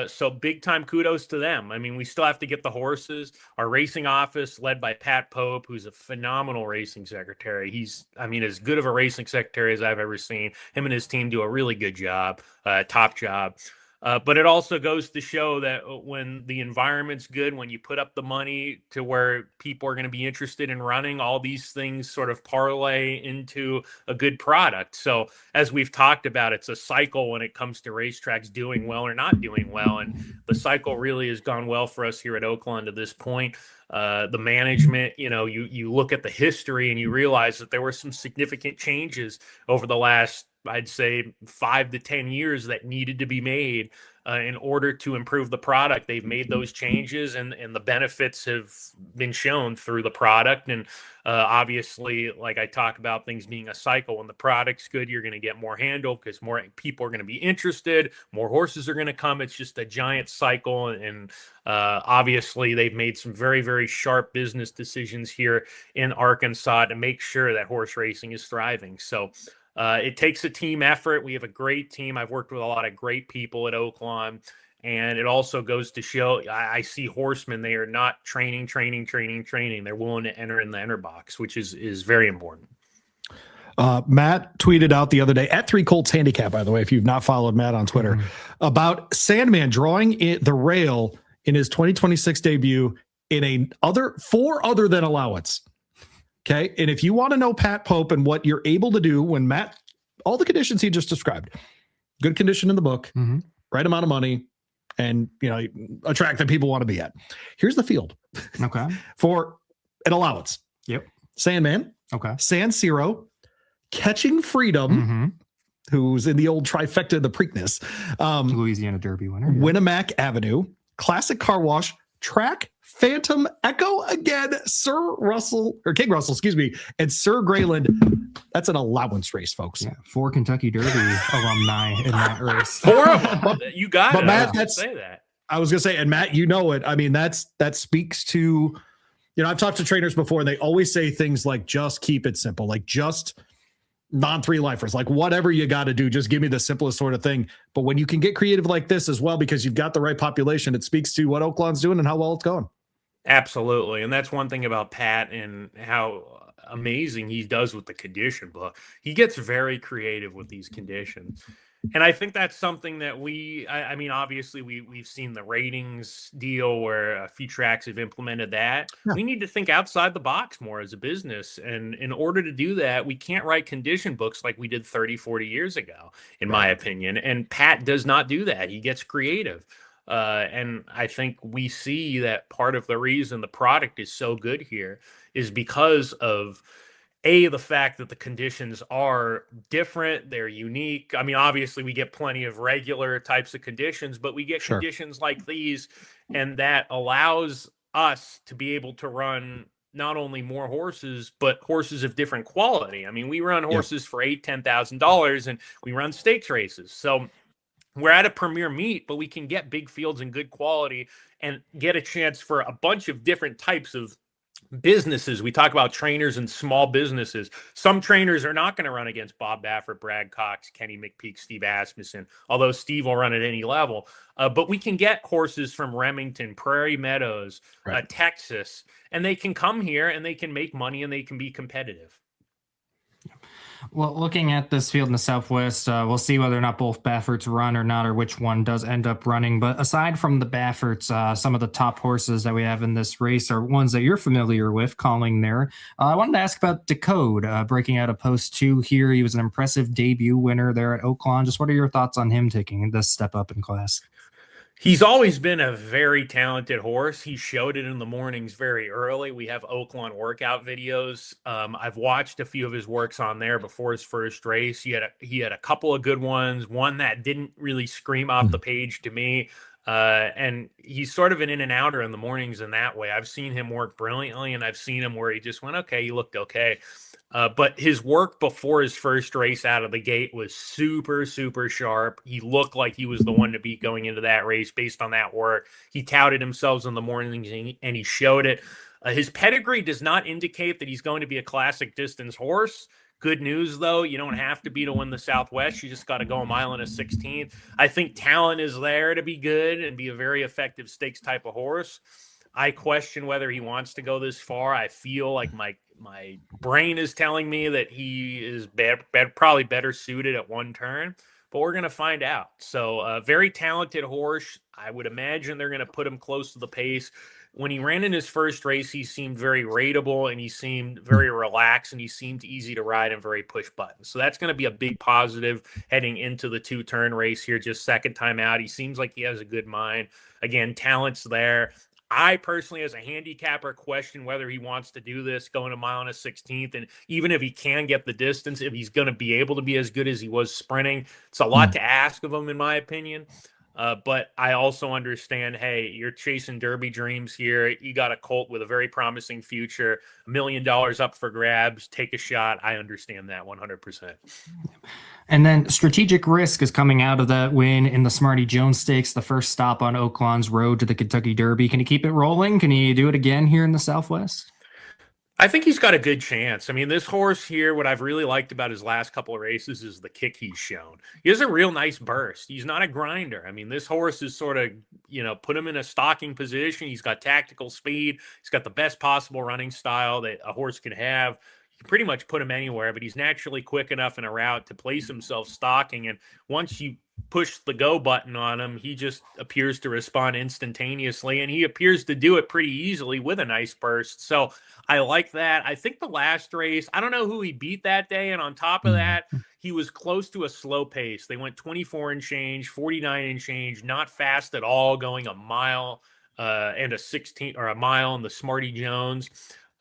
So big time kudos to them. I mean, we still have to get the horses. Our racing office led by Pat Pope, who's a phenomenal racing secretary. He's as good of a racing secretary as I've ever seen. Him and his team do a really good job, top job. But it also goes to show that when the environment's good, when you put up the money to where people are going to be interested in running, all these things sort of parlay into a good product. So as we've talked about, it's a cycle when it comes to racetracks doing well or not doing well. And the cycle really has gone well for us here at Oaklawn to this point. The management, you look at the history and you realize that there were some significant changes over the last, I'd say, 5 to 10 years that needed to be made in order to improve the product. They've made those changes, and the benefits have been shown through the product. And obviously, like I talk about things being a cycle, when the product's good, you're going to get more handle because more people are going to be interested, more horses are going to come. It's just a giant cycle. And obviously, they've made some very, very sharp business decisions here in Arkansas to make sure that horse racing is thriving. So it takes a team effort. We have a great team. I've worked with a lot of great people at Oaklawn, and it also goes to show I see horsemen. They are not training. They're willing to enter in the enter box, which is very important. Matt tweeted out the other day at 3 Colts Handicap, by the way, if you've not followed Matt on Twitter, about Sandman drawing the rail in his 2026 debut in four other than allowance. Okay. And if you want to know Pat Pope and what you're able to do when Matt, all the conditions he just described, good condition in the book, right amount of money, and, attract that people want to be at. Here's the field. Okay. For an allowance. Yep. Sandman. Okay. San Siro. Catching Freedom, who's in the old trifecta of the Preakness. Louisiana Derby winner. Yeah. Winnemac Avenue. Classic Car Wash. Track, Phantom, Echo again, King Russell, and Sir Greyland. That's an allowance race, folks. Yeah, 4 Kentucky Derby alumni in that race. 4 of them. You got but it. Matt, I was going to say, and Matt, you know it. I mean, that speaks to, I've talked to trainers before, and they always say things like, just keep it simple, like just non-3-lifers, like whatever you got to do, just give me the simplest sort of thing. But when you can get creative like this as well, because you've got the right population, it speaks to what Oaklawn's doing and how well it's going. Absolutely. And that's one thing about Pat and how amazing he does with the condition book. He gets very creative with these conditions. And I think that's something that I mean, obviously we've seen the ratings deal where a few tracks have implemented that. Yeah. We need to think outside the box more as a business. And in order to do that, we can't write condition books like we did 30, 40 years ago, in my opinion. And Pat does not do that. He gets creative. And I think we see that part of the reason the product is so good here is because of the fact that the conditions are different, they're unique. I mean, obviously we get plenty of regular types of conditions, but we get conditions like these, and that allows us to be able to run not only more horses, but horses of different quality. I mean, we run horses for $8,000-$10,000, and we run stakes races. So we're at a premier meet, but we can get big fields and good quality and get a chance for a bunch of different types of businesses. We talk about trainers and small businesses. Some trainers are not going to run against Bob Baffert, Brad Cox, Kenny McPeak, Steve Asmussen, although Steve will run at any level. But we can get horses from Remington, Prairie Meadows, Texas, and they can come here and they can make money and they can be competitive. Well, looking at this field in the Southwest, we'll see whether or not both Bafferts run or not, or which one does end up running. But aside from the Bafferts, some of the top horses that we have in this race are ones that you're familiar with calling there. I wanted to ask about Decode, breaking out a post 2 here. He was an impressive debut winner there at Oaklawn. Just what are your thoughts on him taking this step up in class? He's always been a very talented horse. He showed it in the mornings very early. We have Oaklawn workout videos. I've watched a few of his works on there before his first race. He had a couple of good ones, one that didn't really scream off the page to me. And he's sort of an in and outer in the mornings in that way. I've seen him work brilliantly, and I've seen him where he just went, okay, he looked okay. But his work before his first race out of the gate was super, super sharp. He looked like he was the one to beat going into that race based on that work. He touted himself in the mornings, and he showed it. His pedigree does not indicate that he's going to be a classic distance horse. Good news, though, you don't have to be to win the Southwest. You just got to go a mile and a 16th. I think talent is there to be good and be a very effective stakes type of horse. I question whether he wants to go this far. I feel like my brain is telling me that he is probably better suited at one turn. but we're going to find out. So very talented horse. I would imagine they're going to put him close to the pace. When he ran in his first race, he seemed very rateable and he seemed very relaxed and he seemed easy to ride and very push button. So that's going to be a big positive heading into the 2-turn race here, just second time out. He seems like he has a good mind. Again, talent's there. I personally, as a handicapper, question whether he wants to do this going a mile and a 16th. And even if he can get the distance, if he's going to be able to be as good as he was sprinting, it's a lot to ask of him, in my opinion. But I also understand, hey, you're chasing Derby dreams here. You got a colt with a very promising future, $1 million up for grabs. Take a shot. I understand that 100%. And then Strategic Risk is coming out of that win in the Smarty Jones Stakes, the first stop on Oaklawn's road to the Kentucky Derby. Can he keep it rolling? Can he do it again here in the Southwest? I think he's got a good chance. I mean, this horse here, what I've really liked about his last couple of races is the kick he's shown. He has a real nice burst. He's not a grinder. I mean, this horse is sort of, put him in a stalking position. He's got tactical speed. He's got the best possible running style that a horse can have. You can pretty much put him anywhere, but he's naturally quick enough in a route to place himself stalking. And once you push the go button on him, he just appears to respond instantaneously, and he appears to do it pretty easily with a nice burst. So I like that. I think the last race, I don't know who he beat that day, and on top of that, he was close to a slow pace. They went 24 and change, 49 and change, not fast at all, going a mile and a 16 or a mile in the Smarty Jones.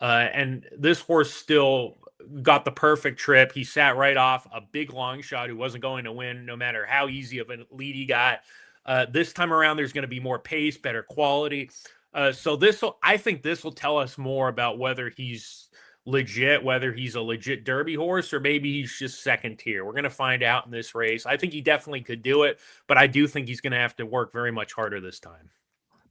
And this horse still got the perfect trip. He sat right off a big long shot who wasn't going to win no matter how easy of a lead he got. This time around, there's going to be more pace, better quality. So I think this will tell us more about whether he's legit, whether he's a legit Derby horse, or maybe he's just second tier. We're going to find out in this race. I think he definitely could do it, but I do think he's going to have to work very much harder this time.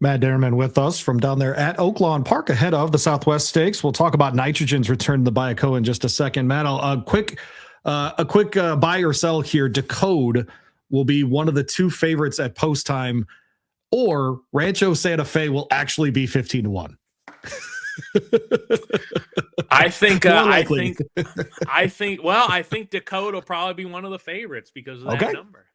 Matt Dinerman with us from down there at Oaklawn Park ahead of the Southwest Stakes. We'll talk about Nitrogen's return to the Bayakoa in just a second. Matt, a quick buy or sell here. Decode will be one of the two favorites at post time, or Rancho Santa Fe will actually be 15-1. I think Decode will probably be one of the favorites because of that number.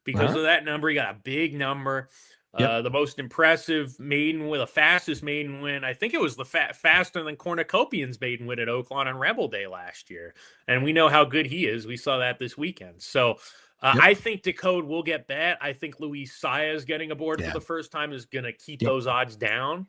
Because of that number, he got a big number. The most impressive maiden with a fastest maiden win. I think it was the faster than Cornucopian's maiden win at Oaklawn on Rebel Day last year. And we know how good he is. We saw that this weekend. So I think Decode will get bet. I think Luis Saez getting aboard for the first time is going to keep those odds down.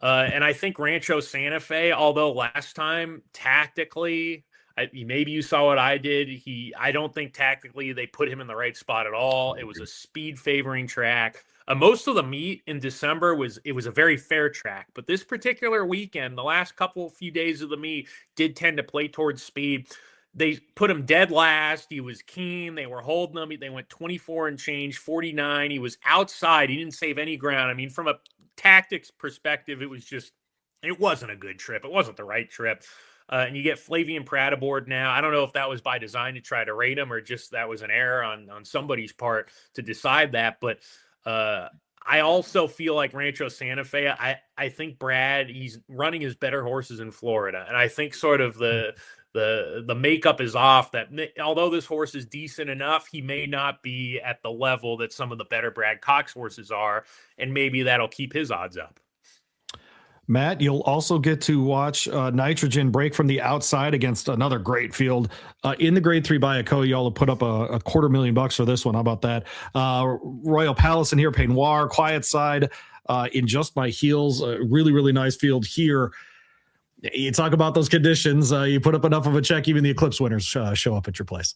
And I think Rancho Santa Fe, although last time tactically, maybe you saw what I did. I don't think tactically they put him in the right spot at all. It was a speed favoring track. Most of the meet in December was a very fair track, but this particular weekend, the last few days of the meet did tend to play towards speed. They put him dead last. He was keen. They were holding him. They went 24 and change, 49. He was outside. He didn't save any ground. I mean, from a tactics perspective, it wasn't a good trip. It wasn't the right trip. And you get Flavian Pratt aboard now. I don't know if that was by design to try to rate him or just that was an error on somebody's part to decide that. But I also feel like Rancho Santa Fe, I think Brad, he's running his better horses in Florida. And I think sort of the makeup is off that although this horse is decent enough, he may not be at the level that some of the better Brad Cox horses are. And maybe that'll keep his odds up. Matt, you'll also get to watch Nitrogen break from the outside against another great field in the Grade 3 Bayakoa. Y'all have put up a $250,000 for this one. How about that? Royal Palace in here, Peignoir, Quiet Side in Just My Heels. Really, really nice field here. You talk about those conditions. You put up enough of a check, even the Eclipse winners show up at your place.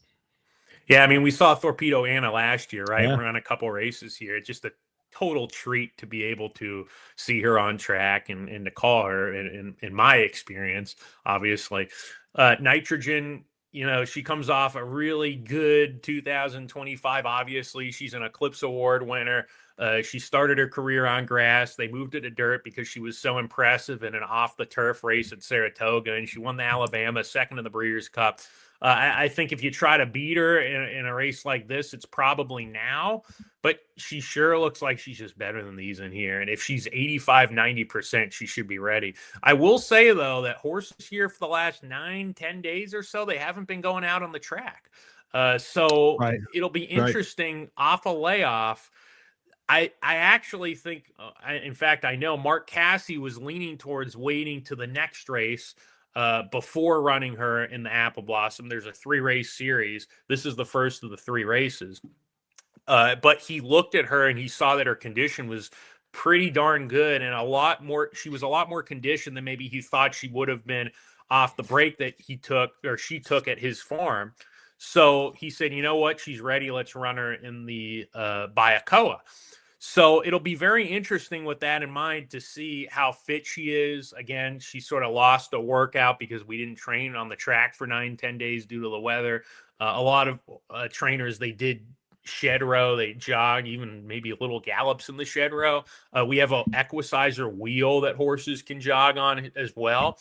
Yeah, I mean, we saw Torpedo Anna last year, right? We're on a couple races here. It's just a total treat to be able to see her on track and to call her in my experience, obviously. Nitrogen, she comes off a really good 2025. Obviously, she's an Eclipse Award winner. She started her career on grass. They moved her to dirt because she was so impressive in an off-the-turf race at Saratoga, and she won the Alabama, second in the Breeders' Cup. I think if you try to beat her in a race like this, it's probably now, but she sure looks like she's just better than these in here. And if she's 85, 90%, she should be ready. I will say, though, that horses here for the last 9-10 days or so, they haven't been going out on the track. So Right. it'll be interesting off a layoff. I actually think, in fact, I know Mark Cassie was leaning towards waiting to the next race before running her in the Apple Blossom. There's a 3-race series. This is the first of the 3 races. But he looked at her and he saw that her condition was pretty darn good and she was a lot more conditioned than maybe he thought she would have been off the break that she took at his farm. So he said, you know what, she's ready. Let's run her in the Bayakoa. So it'll be very interesting with that in mind to see how fit she is. Again, she sort of lost a workout because we didn't train on the track for 9-10 days due to the weather. A lot of trainers, they did shed row, they jog, even maybe little gallops in the shed row. We have an equisizer wheel that horses can jog on as well.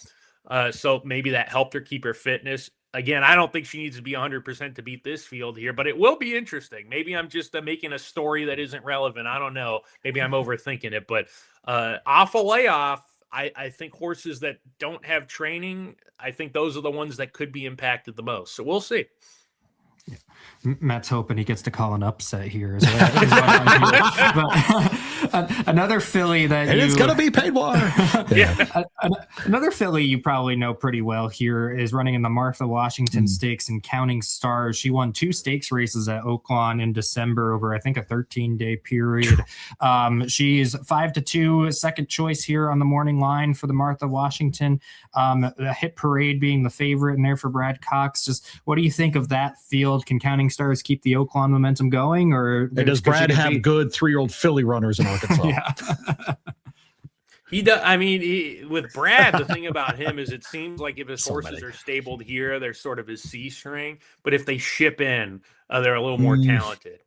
So maybe that helped her keep her fitness. Again, I don't think she needs to be 100% to beat this field here, but it will be interesting. Maybe I'm just making a story that isn't relevant. I don't know. Maybe I'm overthinking it, but off a layoff, I think horses that don't have training, I think those are the ones that could be impacted the most. So we'll see. Matt's hoping he gets to call an upset here. But another filly that it's going to be paid water. Another filly you probably know pretty well here is running in the Martha Washington Stakes and Counting Stars. She won 2 stakes races at Oaklawn in December over, I think, a 13-day period. She's 5-2, second choice here on the morning line for the Martha Washington. The Hit Parade being the favorite in there for Brad Cox. Just what do you think of that field? Can Counting Stars keep the Oaklawn momentum going, or does Brad have good 3-year-old filly runners in Arkansas? Yeah. He does. I mean, with Brad, the thing about him is it seems like if his horses are stabled here, they're sort of his C string. But if they ship in, they're a little more talented.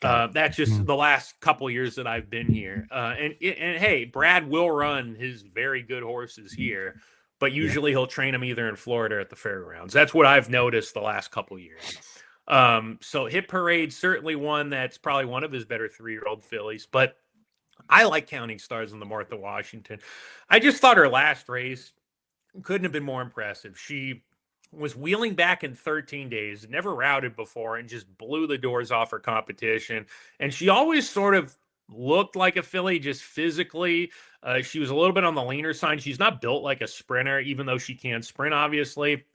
That's just the last couple years that I've been here. And hey, Brad will run his very good horses here, but usually he'll train them either in Florida or at the fairgrounds. That's what I've noticed the last couple years. So Hit Parade, certainly one that's probably one of his better 3-year-old fillies, but I like Counting Stars in the Martha Washington. I just thought her last race couldn't have been more impressive. She was wheeling back in 13 days, never routed before, and just blew the doors off her competition. And she always sort of looked like a filly just physically. She was a little bit on the leaner side. She's not built like a sprinter, even though she can sprint, obviously.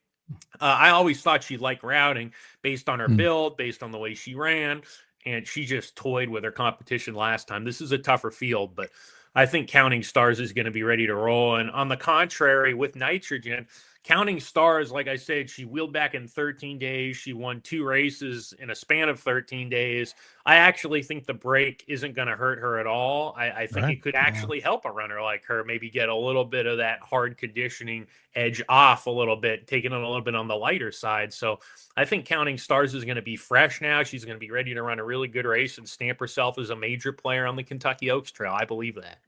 I always thought she'd like routing based on her build, based on the way she ran, and she just toyed with her competition last time. This is a tougher field, but I think Counting Stars is going to be ready to roll. And on the contrary, with Nitrogen, Counting Stars, like I said, she wheeled back in 13 days. She won 2 races in a span of 13 days. I actually think the break isn't going to hurt her at all. I think it could actually help a runner like her, maybe get a little bit of that hard conditioning edge off a little bit, taking it a little bit on the lighter side. So I think Counting Stars is going to be fresh now. She's going to be ready to run a really good race and stamp herself as a major player on the Kentucky Oaks Trail. I believe that.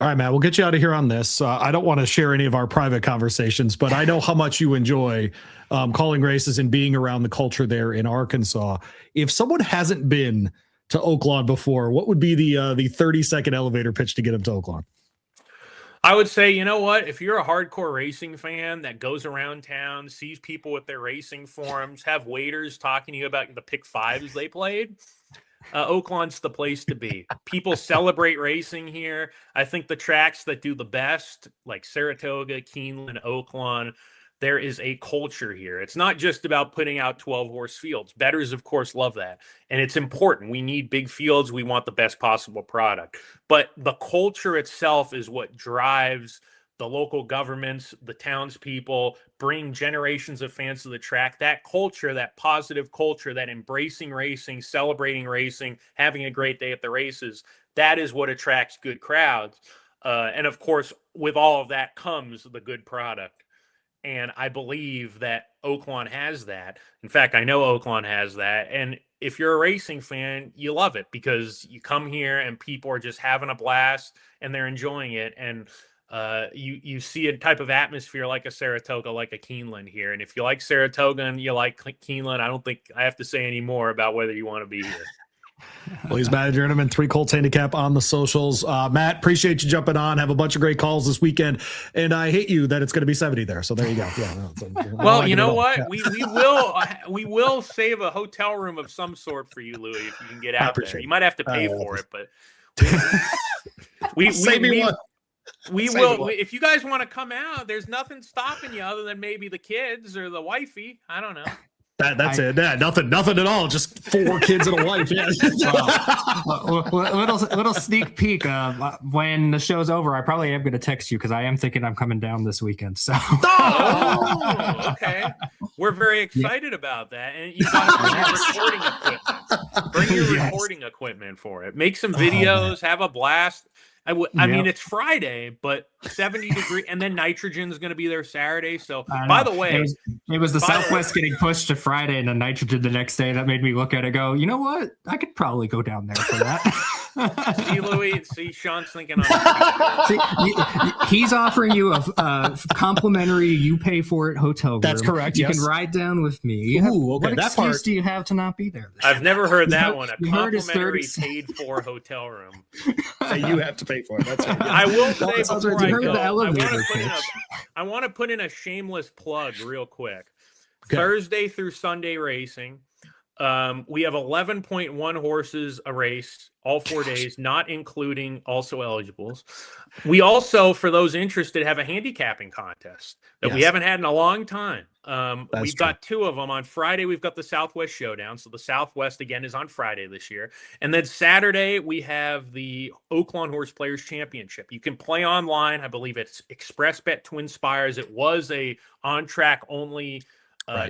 All right, Matt, we'll get you out of here on this. I don't want to share any of our private conversations, but I know how much you enjoy calling races and being around the culture there in Arkansas. If someone hasn't been to Oaklawn before, what would be the 30-second elevator pitch to get them to Oaklawn? I would say, you know what? If you're a hardcore racing fan that goes around town, sees people with their racing forms, have waiters talking to you about the pick 5s they played, Oaklawn's the place to be. People celebrate racing here. I think the tracks that do the best, like Saratoga, Keeneland, Oaklawn, there is a culture here. It's not just about putting out 12-horse fields. Bettors, of course, love that. And it's important. We need big fields. We want the best possible product. But the culture itself is what drives the local governments, the townspeople, bring generations of fans to the track. That culture, that positive culture, that embracing racing, celebrating racing, having a great day at the races, that is what attracts good crowds. And of course, with all of that comes the good product. And I believe that Oaklawn has that. In fact, I know Oaklawn has that. And if you're a racing fan, you love it because you come here and people are just having a blast and they're enjoying it. And you see a type of atmosphere like a Saratoga, like a Keeneland here. And if you like Saratoga and you like Keeneland, I don't think I have to say any more about whether you want to be here. Well, he's Matt Dinerman, 3 Colts handicap on the socials. Matt, appreciate you jumping on. Have a bunch of great calls this weekend. And I hate you that it's going to be 70 there. So there you go. Yeah. No, well, you know what? Yeah. We will save a hotel room of some sort for you, Louie, if you can get out there. You might have to pay for it, but we will. If you guys want to come out, there's nothing stopping you other than maybe the kids or the wifey. I don't know. That's it. Yeah, nothing at all. Just 4 kids and a wife. Yeah. little sneak peek. When the show's over, I probably am going to text you because I am thinking I'm coming down this weekend. So. Oh, okay. We're very excited about that, and you got to bring your recording equipment. Bring your recording equipment for it. Make some videos. Have a blast. I mean, it's Friday, but 70 degree, and then Nitrogen is going to be there Saturday. So, by the way, it was the Southwest getting pushed to Friday and then Nitrogen the next day. That made me look at it and go, you know what? I could probably go down there for that. See, Louie, Sean's thinking on he's offering you a complimentary, you pay for it hotel room. That's correct. You can ride down with me. What excuse do you have to not be there? I've never heard that one. A complimentary paid for hotel room. You have to pay for it. That's right. I will say before I go, I want to put in a shameless plug real quick. Okay. Thursday through Sunday racing. We have 11.1 horses a race all 4 days, not including also eligibles. We also, for those interested, have a handicapping contest that we haven't had in a long time. We've got 2 of them. On Friday, we've got the Southwest Showdown. So the Southwest, again, is on Friday this year. And then Saturday, we have the Oaklawn Horse Players Championship. You can play online. I believe it's Express Bet Twin Spires. It was a on-track only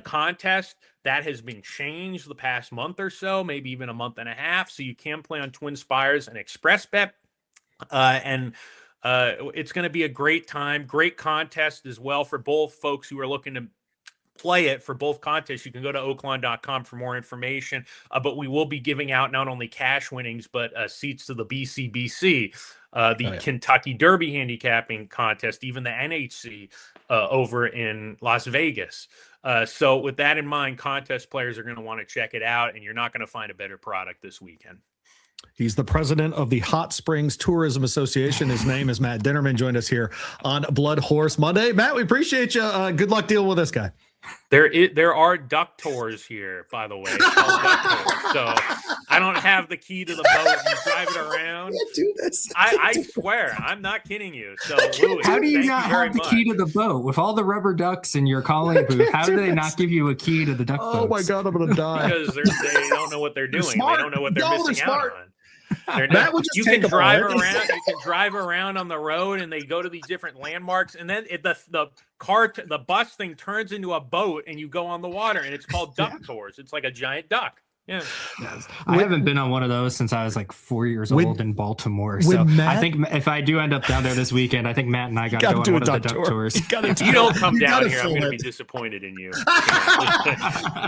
contest. That has been changed the past month or so, maybe even a month and a half. So you can play on Twin Spires and Express Bet. It's going to be a great time, great contest as well for both folks who are looking to play it. For both contests, you can go to oaklawn.com for more information. But we will be giving out not only cash winnings, but seats to the BCBC, Kentucky Derby handicapping contest, even the NHC over in Las Vegas. So with that in mind, contest players are going to want to check it out, and you're not going to find a better product this weekend. He's the president of the Hot Springs Tourism Association. His name is Matt Dinerman. Joined us here on BloodHorse Monday. Matt, we appreciate you. Good luck dealing with this guy. There are duck tours here, by the way. So I don't have the key to the boat. You drive it around. I do this. I swear, I'm not kidding you. So, Louie, how do you not have the key to the boat with all the rubber ducks in your calling booth? How do they not give you a key to the duck boats? Oh my God, I'm gonna die. Because they don't know what they're doing. They don't know what they're missing out on. You can drive around on the road, and they go to these different landmarks, and then the bus thing turns into a boat, and you go on the water, and it's called duck tours. It's like a giant duck. Yeah. Yes. I haven't been on one of those since I was like 4 years old in Baltimore. So I think if I do end up down there this weekend, I think Matt and I got to go on one of the duck tours. You don't come down here, I'm going to be disappointed in you.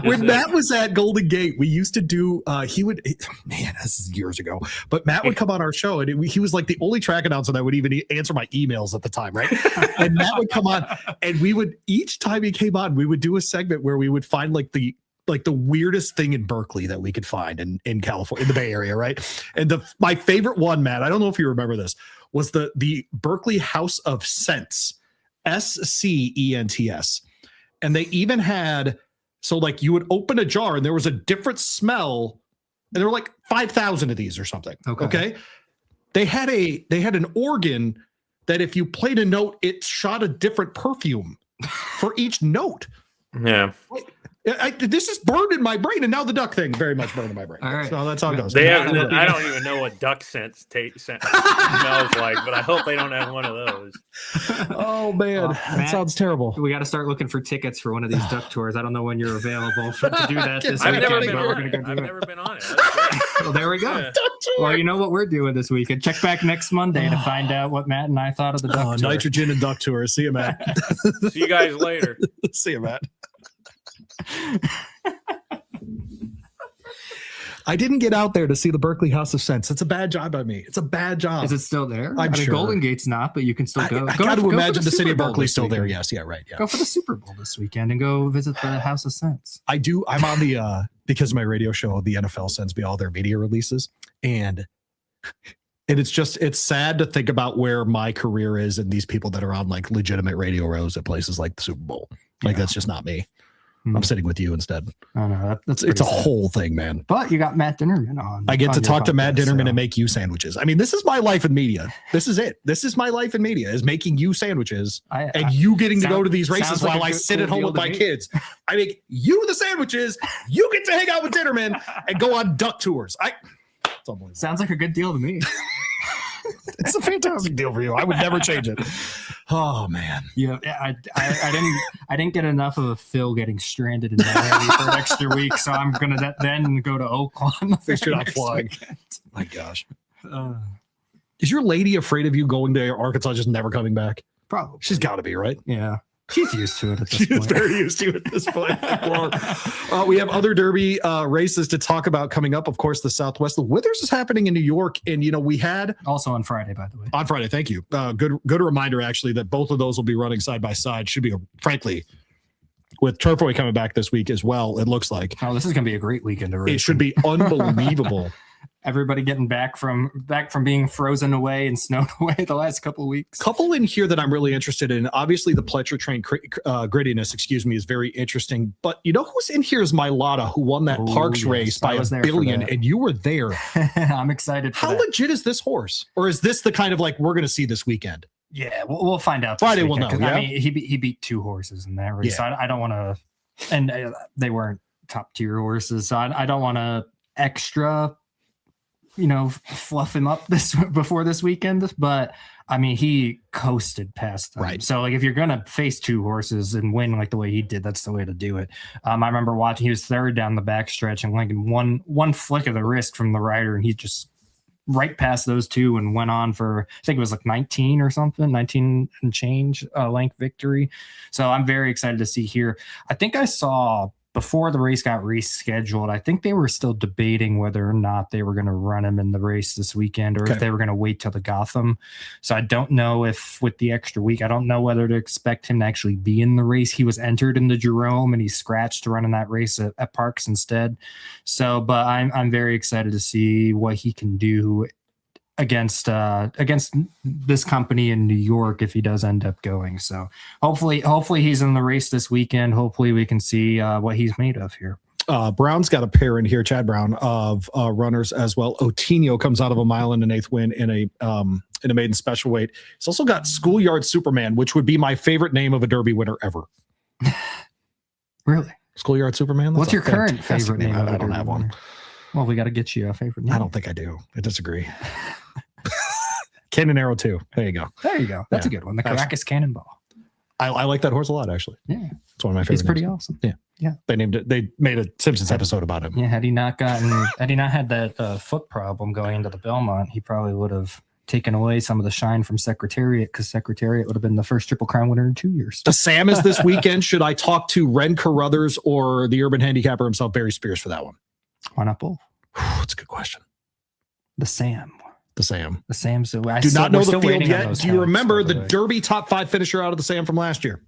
When Matt was at Golden Gate, we used to do, this is years ago, but Matt would come on our show, and he was like the only track announcer that would even answer my emails at the time, right? And Matt would come on, and each time he came on, we would do a segment where we would find like the weirdest thing in Berkeley that we could find in California, in the Bay Area, right? And my favorite one, Matt, I don't know if you remember this, was the Berkeley House of Scents, SCENTS. And they even had, so like you would open a jar and there was a different smell, and there were like 5,000 of these or something. Okay. They had an organ that if you played a note, it shot a different perfume for each note. Yeah. This is burned in my brain, and now the duck thing very much burned in my brain. All right. So that's how it goes. I don't even know what duck scent smells like, but I hope they don't have one of those. Oh man, that sounds terrible. We got to start looking for tickets for one of these duck tours. I don't know when you're available to do that this I've weekend. Never been on it. Well, there we go. Yeah. Well, you know what we're doing this weekend. Check back next Monday to find out what Matt and I thought of the duck tour. Nitrogen and duck tour. See you, Matt. See you guys later. See you, Matt. I didn't get out there to see the Berkeley House of Scents. It's a bad job by me. It's a bad job. Is it still there? I'm sure. Golden Gate's not, but you can still go. I got to imagine the city of Berkeley's still there. Yes. Yeah. Right. Yeah. Go for the Super Bowl this weekend and go visit the House of Scents. I do. I'm on the because my radio show, the NFL sends me all their media releases, and it's sad to think about where my career is and these people that are on like legitimate radio rows at places like the Super Bowl. Like that's just not me. I'm sitting with you instead. I know it's a whole thing, man. But you got Matt Dinerman on. I get to talk to Matt Dinerman and make you sandwiches. I mean, this is my life in media. This is it. This is my life in media, is making you sandwiches and you getting to go to these races while I sit at home with my kids. I make you the sandwiches. You get to hang out with Dinerman and go on duck tours. It's unbelievable. Sounds like a good deal to me. It's a fantastic deal for you. I would never change it. Oh man. Yeah, I didn't get enough of Phil getting stranded in Miami for an extra week, so I'm gonna then go to Oaklawn. They should not fly. My gosh. Is your lady afraid of you going to Arkansas, just never coming back? Probably. She's got to be, right? Yeah. She's used to it at this point. She's very used to it at this point. We have other Derby races to talk about coming up. Of course, the Southwest. The Withers is happening in New York. And, we had... Also on Friday, by the way. On Friday, thank you. Good reminder, actually, that both of those will be running side by side. Should be, frankly, with Turfway coming back this week as well, it looks like. Oh, this is going to be a great weekend to race. It should be unbelievable. Everybody getting back from being frozen away and snowed away the last couple of weeks. Couple in here that I'm really interested in. Obviously, the Pletcher Train grittiness, is very interesting. But you know who's in here is Mylata, who won that Parks race by $1 billion, and you were there. I'm excited for How legit is this horse? Or is this the kind of like we're going to see this weekend? Yeah, we'll find out. Friday we'll know. Yeah? I mean, he beat 2 horses in that race. Yeah. So I don't want to, and they weren't top tier horses. So I don't want to extra, fluff him up before this weekend. But I mean, he coasted past them. Right. So like, if you're gonna face 2 horses and win like the way he did, that's the way to do it. I remember watching; he was third down the backstretch and like one flick of the wrist from the rider, and he just right past those 2 and went on for, I think it was like 19 and change length victory. So I'm very excited to see here. I think I saw before the race got rescheduled, I think they were still debating whether or not they were going to run him in the race this weekend, or if they were going to wait till the Gotham. So I don't know if with the extra week, I don't know whether to expect him to actually be in the race. He was entered in the Jerome and he scratched to run in that race at Parks instead. So, but I'm very excited to see what he can do against this company in New York if he does end up going. So hopefully he's in the race this weekend. Hopefully we can see what he's made of here. Brown's got a pair in here, Chad Brown, of runners as well. Otinho comes out of a 1.125 win in a maiden special weight. He's also got Schoolyard Superman, which would be my favorite name of a Derby winner ever. Really? Schoolyard Superman? What's your current favorite name? I don't have one. Well, we got to get you a favorite name. I don't think I do. I disagree. Cannon Arrow 2. There you go. That's a good one. The Caracas Cannonball. I like that horse a lot, actually. Yeah. It's one of my favorites. He's pretty awesome. Yeah. They made a Simpsons episode about him. Yeah. Had he not had that foot problem going into the Belmont, he probably would have taken away some of the shine from Secretariat, because Secretariat would have been the first Triple Crown winner in 2 years. The Sam is this weekend. Should I talk to Ren Carruthers or the urban handicapper himself, Barry Spears, for that one? Why not both? That's a good question. The Sam. So I do not know the field yet. Do you remember the way. Derby top 5 finisher out of the Sam from last year?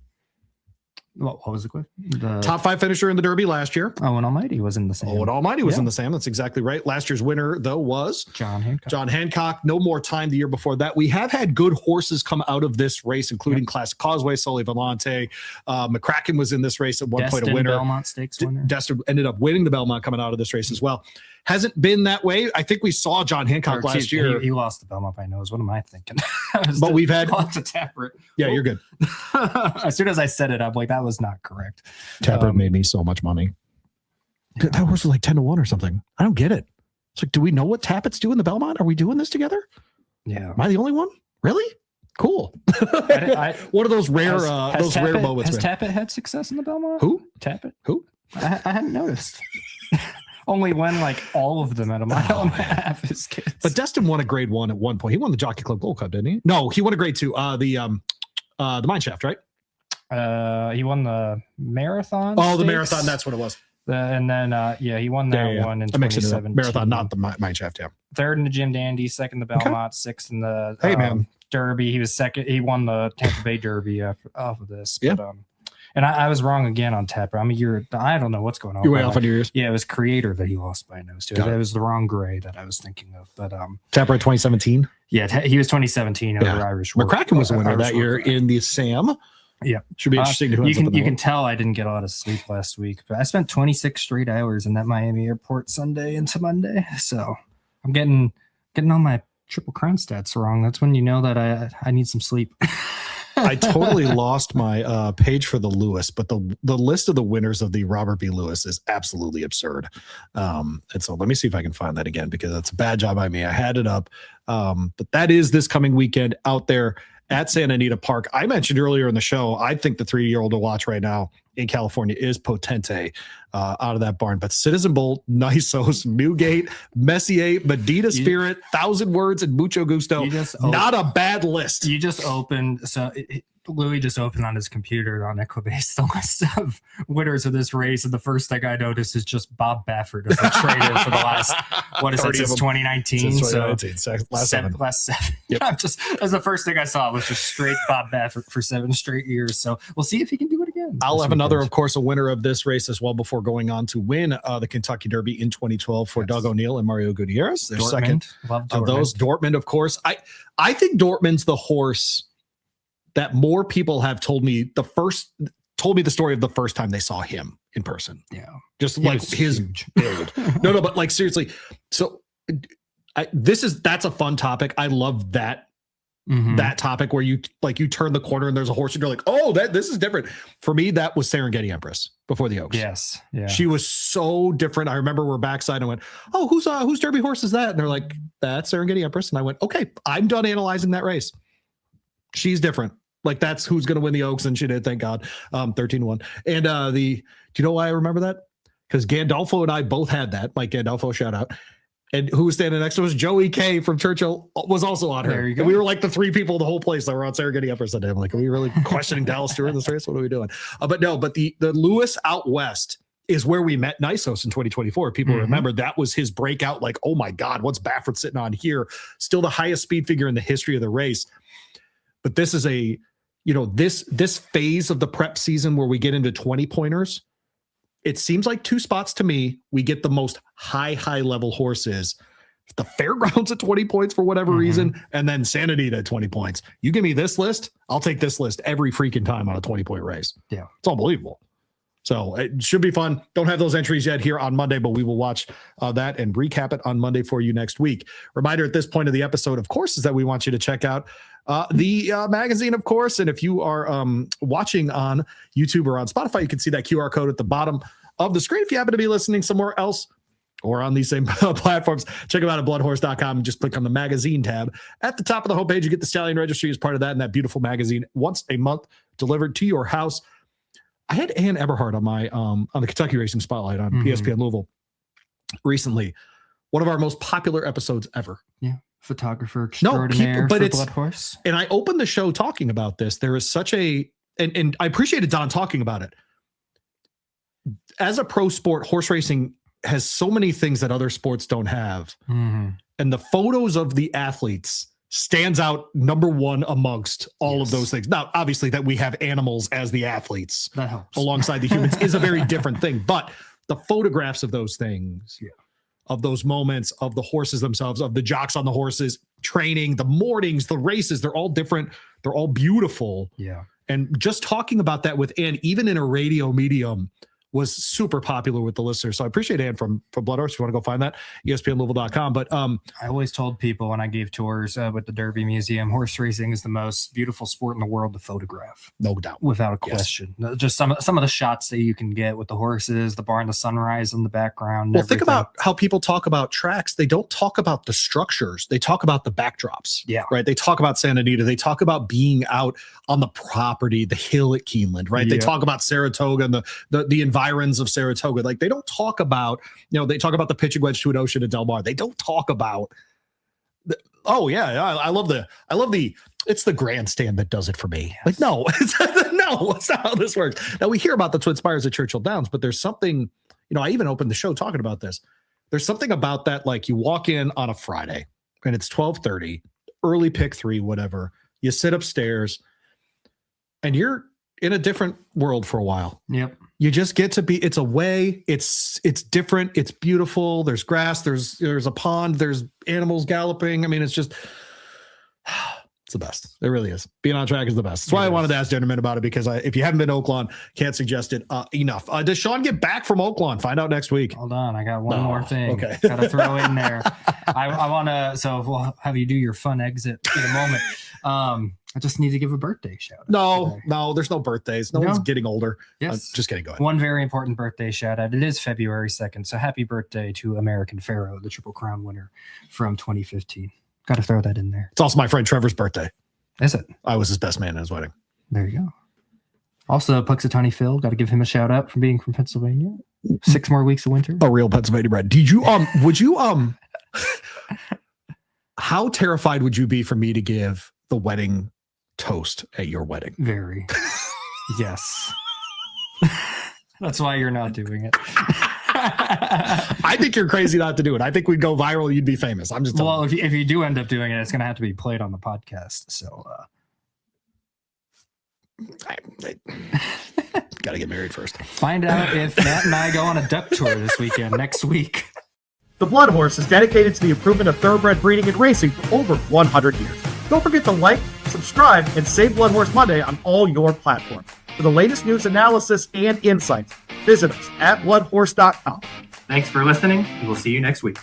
What was the question? The top 5 finisher in the Derby last year. Owen Almighty was in the Sam. Owen Almighty was in the Sam. That's exactly right. Last year's winner, though, was John Hancock. No more time the year before that. We have had good horses come out of this race, including Classic Causeway, Sully Vellante. McCracken was in this race at one point, a winner. Belmont Stakes winner. Destin ended up winning the Belmont coming out of this race as well. Hasn't been that way. I think we saw John Hancock last year. He lost the Belmont by nose. What am I thinking? But we've had to Tappert. Yeah, you're good. As soon as I said it, I'm like, that was not correct. Tappert made me so much money. That horse was like 10-1 or something. I don't get it. It's like, do we know what Tappett's doing in the Belmont? Are we doing this together? Yeah. Am I the only one? Really? Cool. One of those rare rare moments. Has Tappett had success in the Belmont? Who? Tappett. Who? I hadn't noticed. Only won like all of them at a mile and a half. His kids. But Destin won a grade 1 at one point. He won the Jockey Club Gold Cup, didn't he? No, he won a grade 2. The Mineshaft, right? He won the marathon. Oh, the marathon. That's what it was. And then he won that one in 2017. Marathon, not the Mineshaft. Yeah. Third in the Jim Dandy, second in the Belmont, sixth in the man. Derby. He was second. He won the Tampa Bay Derby off of this. Yeah. But, And I was wrong again on Tapper. I don't know what's going on. You're way off on your ears. Yeah, it was Creator that he lost by a nose to. It was the wrong gray that I was thinking of. But Tapper 2017. Yeah, he was 2017 over Irish. McCracken was the winner that year in the Sam. Yeah, should be interesting to you can tell I didn't get a lot of sleep last week, but I spent 26 straight hours in that Miami airport Sunday into Monday, so I'm getting all my Triple Crown stats wrong. That's when you know that I need some sleep. I totally lost my page for the Lewis, but the list of the winners of the Robert B. Lewis is absolutely absurd. And so let me see if I can find that again, because that's a bad job by me. I had it up, but that is this coming weekend out there at Santa Anita Park. I mentioned earlier in the show, I think the 3-year-old to watch right now in California is Potente out of that barn. But Citizen Bolt, Nisos, Newgate, Messier, Medina Spirit, Thousand Words, and Mucho Gusto. Not a bad list. You just opened, Louie just opened on his computer on Equibase the list of winners of this race, and the first thing I noticed is just Bob Baffert as a trader for the last, what is it, since 2019? Last seven. Yep. That's the first thing I saw was just straight Bob Baffert for 7 straight years. So we'll see if he can do it again. I'll have another, of course, a winner of this race as well before going on to win the Kentucky Derby in 2012 for Doug O'Neill and Mario Gutierrez. Their second of those. Dortmund, of course. I think Dortmund's the horse that more people have told me the story of the first time they saw him in person. Yeah. Just like his build. No, but like seriously. So that's a fun topic. I love that. Mm-hmm. That topic where you turn the corner and there's a horse and you're like, oh, this is different. For me, that was Serengeti Empress before the Oaks. Yes. Yeah. She was so different. I remember we're backside and went, oh, whose Derby horse is that? And they're like, that's Serengeti Empress. And I went, okay, I'm done analyzing that race. She's different. Like that's who's going to win the Oaks, and she did, thank God. 13-1. And do you know why I remember that? Because Gandolfo and I both had that. Mike Gandolfo, shout out. And who was standing next to us? Joey K from Churchill was also on her. There you go. And we were like the 3 people in the whole place that were on Serengeti Empress that day. I'm like, are we really questioning Dallas Stewart in this race? What are we doing? But the Lewis out west is where we met Nisos in 2024. People remember that was his breakout. Like, oh my God, what's Baffert sitting on here? Still the highest speed figure in the history of the race. But this is this phase of the prep season where we get into 20 pointers. It seems like 2 spots to me, we get the most high level horses. The Fairgrounds at 20 points for whatever reason, and then Santa Anita at 20 points. You give me this list, I'll take this list every freaking time on a 20-point race. Yeah. It's unbelievable. So it should be fun. Don't have those entries yet here on Monday, but we will watch that and recap it on Monday for you next week. Reminder at this point of the episode, of course, is that we want you to check out the magazine, of course. And if you are watching on YouTube or on Spotify, you can see that QR code at the bottom of the screen. If you happen to be listening somewhere else or on these same platforms, check them out at bloodhorse.com and just click on the magazine tab. At the top of the homepage, you get the Stallion Registry as part of that, and that beautiful magazine once a month delivered to your house. I had Ann Eberhard on my on the Kentucky Racing Spotlight on ESPN Louisville recently. One of our most popular episodes ever. Yeah. Photographer extraordinaire for BloodHorse. And I opened the show talking about this. There is such and I appreciated Don talking about it. As a pro sport, horse racing has so many things that other sports don't have. And the photos of the athletes stands out number 1 amongst all of those things. Now, obviously that we have animals as the athletes that helps alongside the humans is a very different thing, but the photographs of those things, of those moments, of the horses themselves, of the jocks on the horses, training, the mornings, the races, they're all different. They're all beautiful. Yeah. And just talking about that with Ann, even in a radio medium, was super popular with the listeners. So I appreciate Ann from BloodHorse. If you want to go find that, ESPNLouisville.com. But I always told people when I gave tours with the Derby Museum, horse racing is the most beautiful sport in the world to photograph. No doubt. Without a question. Just some of the shots that you can get with the horses, the barn, the sunrise in the background. Well, think about how people talk about tracks. They don't talk about the structures. They talk about the backdrops. Yeah. Right. They talk about Santa Anita. They talk about being out on the property, the hill at Keeneland, right? They talk about Saratoga and the environs of Saratoga. Like they don't talk about, they talk about the pitching wedge to an ocean at Del Mar. They don't talk about I love the it's the grandstand that does it for me. Yes. Like, no, that's not how this works. Now we hear about the Twin Spires at Churchill Downs, but there's something, I even opened the show talking about this. There's something about that, like you walk in on a Friday and it's 12:30, early pick 3, whatever. You sit upstairs and you're in a different world for a while. Yep. You just get to be, it's a way, it's different, it's beautiful. There's grass, there's a pond, there's animals galloping. I mean, it's just, it's the best. It really is. Being on track is the best. That's why I wanted to ask Dinerman about it, because if you haven't been to Oaklawn, can't suggest it enough. Does Sean get back from Oaklawn? Find out next week. Hold on. I got one more thing. Okay. Got to throw in there. I want to, so we'll have you do your fun exit in a moment. I just need to give a birthday shout out. No, there's no birthdays. No one's getting older. Yes. Just kidding. Go ahead. One very important birthday shout out. It is February 2nd. So happy birthday to American Pharaoh, the Triple Crown winner from 2015. Got to throw that in there. It's also my friend Trevor's birthday. Is it? I was his best man at his wedding. There you go. Also, Puxatawny Phil, got to give him a shout out for being from Pennsylvania. 6 more weeks of winter. A real Pennsylvania bred. Did you would you how terrified would you be for me to give the wedding toast at your wedding? Very. Yes. That's why you're not doing it. I think you're crazy not to do it. I think we'd go viral. You'd be famous. I'm just telling if you do end up doing it, it's going to have to be played on the podcast. So, got to get married first. Find out if Matt and I go on a duck tour this weekend, next week. The BloodHorse is dedicated to the improvement of thoroughbred breeding and racing for over 100 years. Don't forget to like, subscribe, and save BloodHorse Monday on all your platforms. For the latest news, analysis, and insights, visit us at bloodhorse.com. Thanks for listening, and we'll see you next week.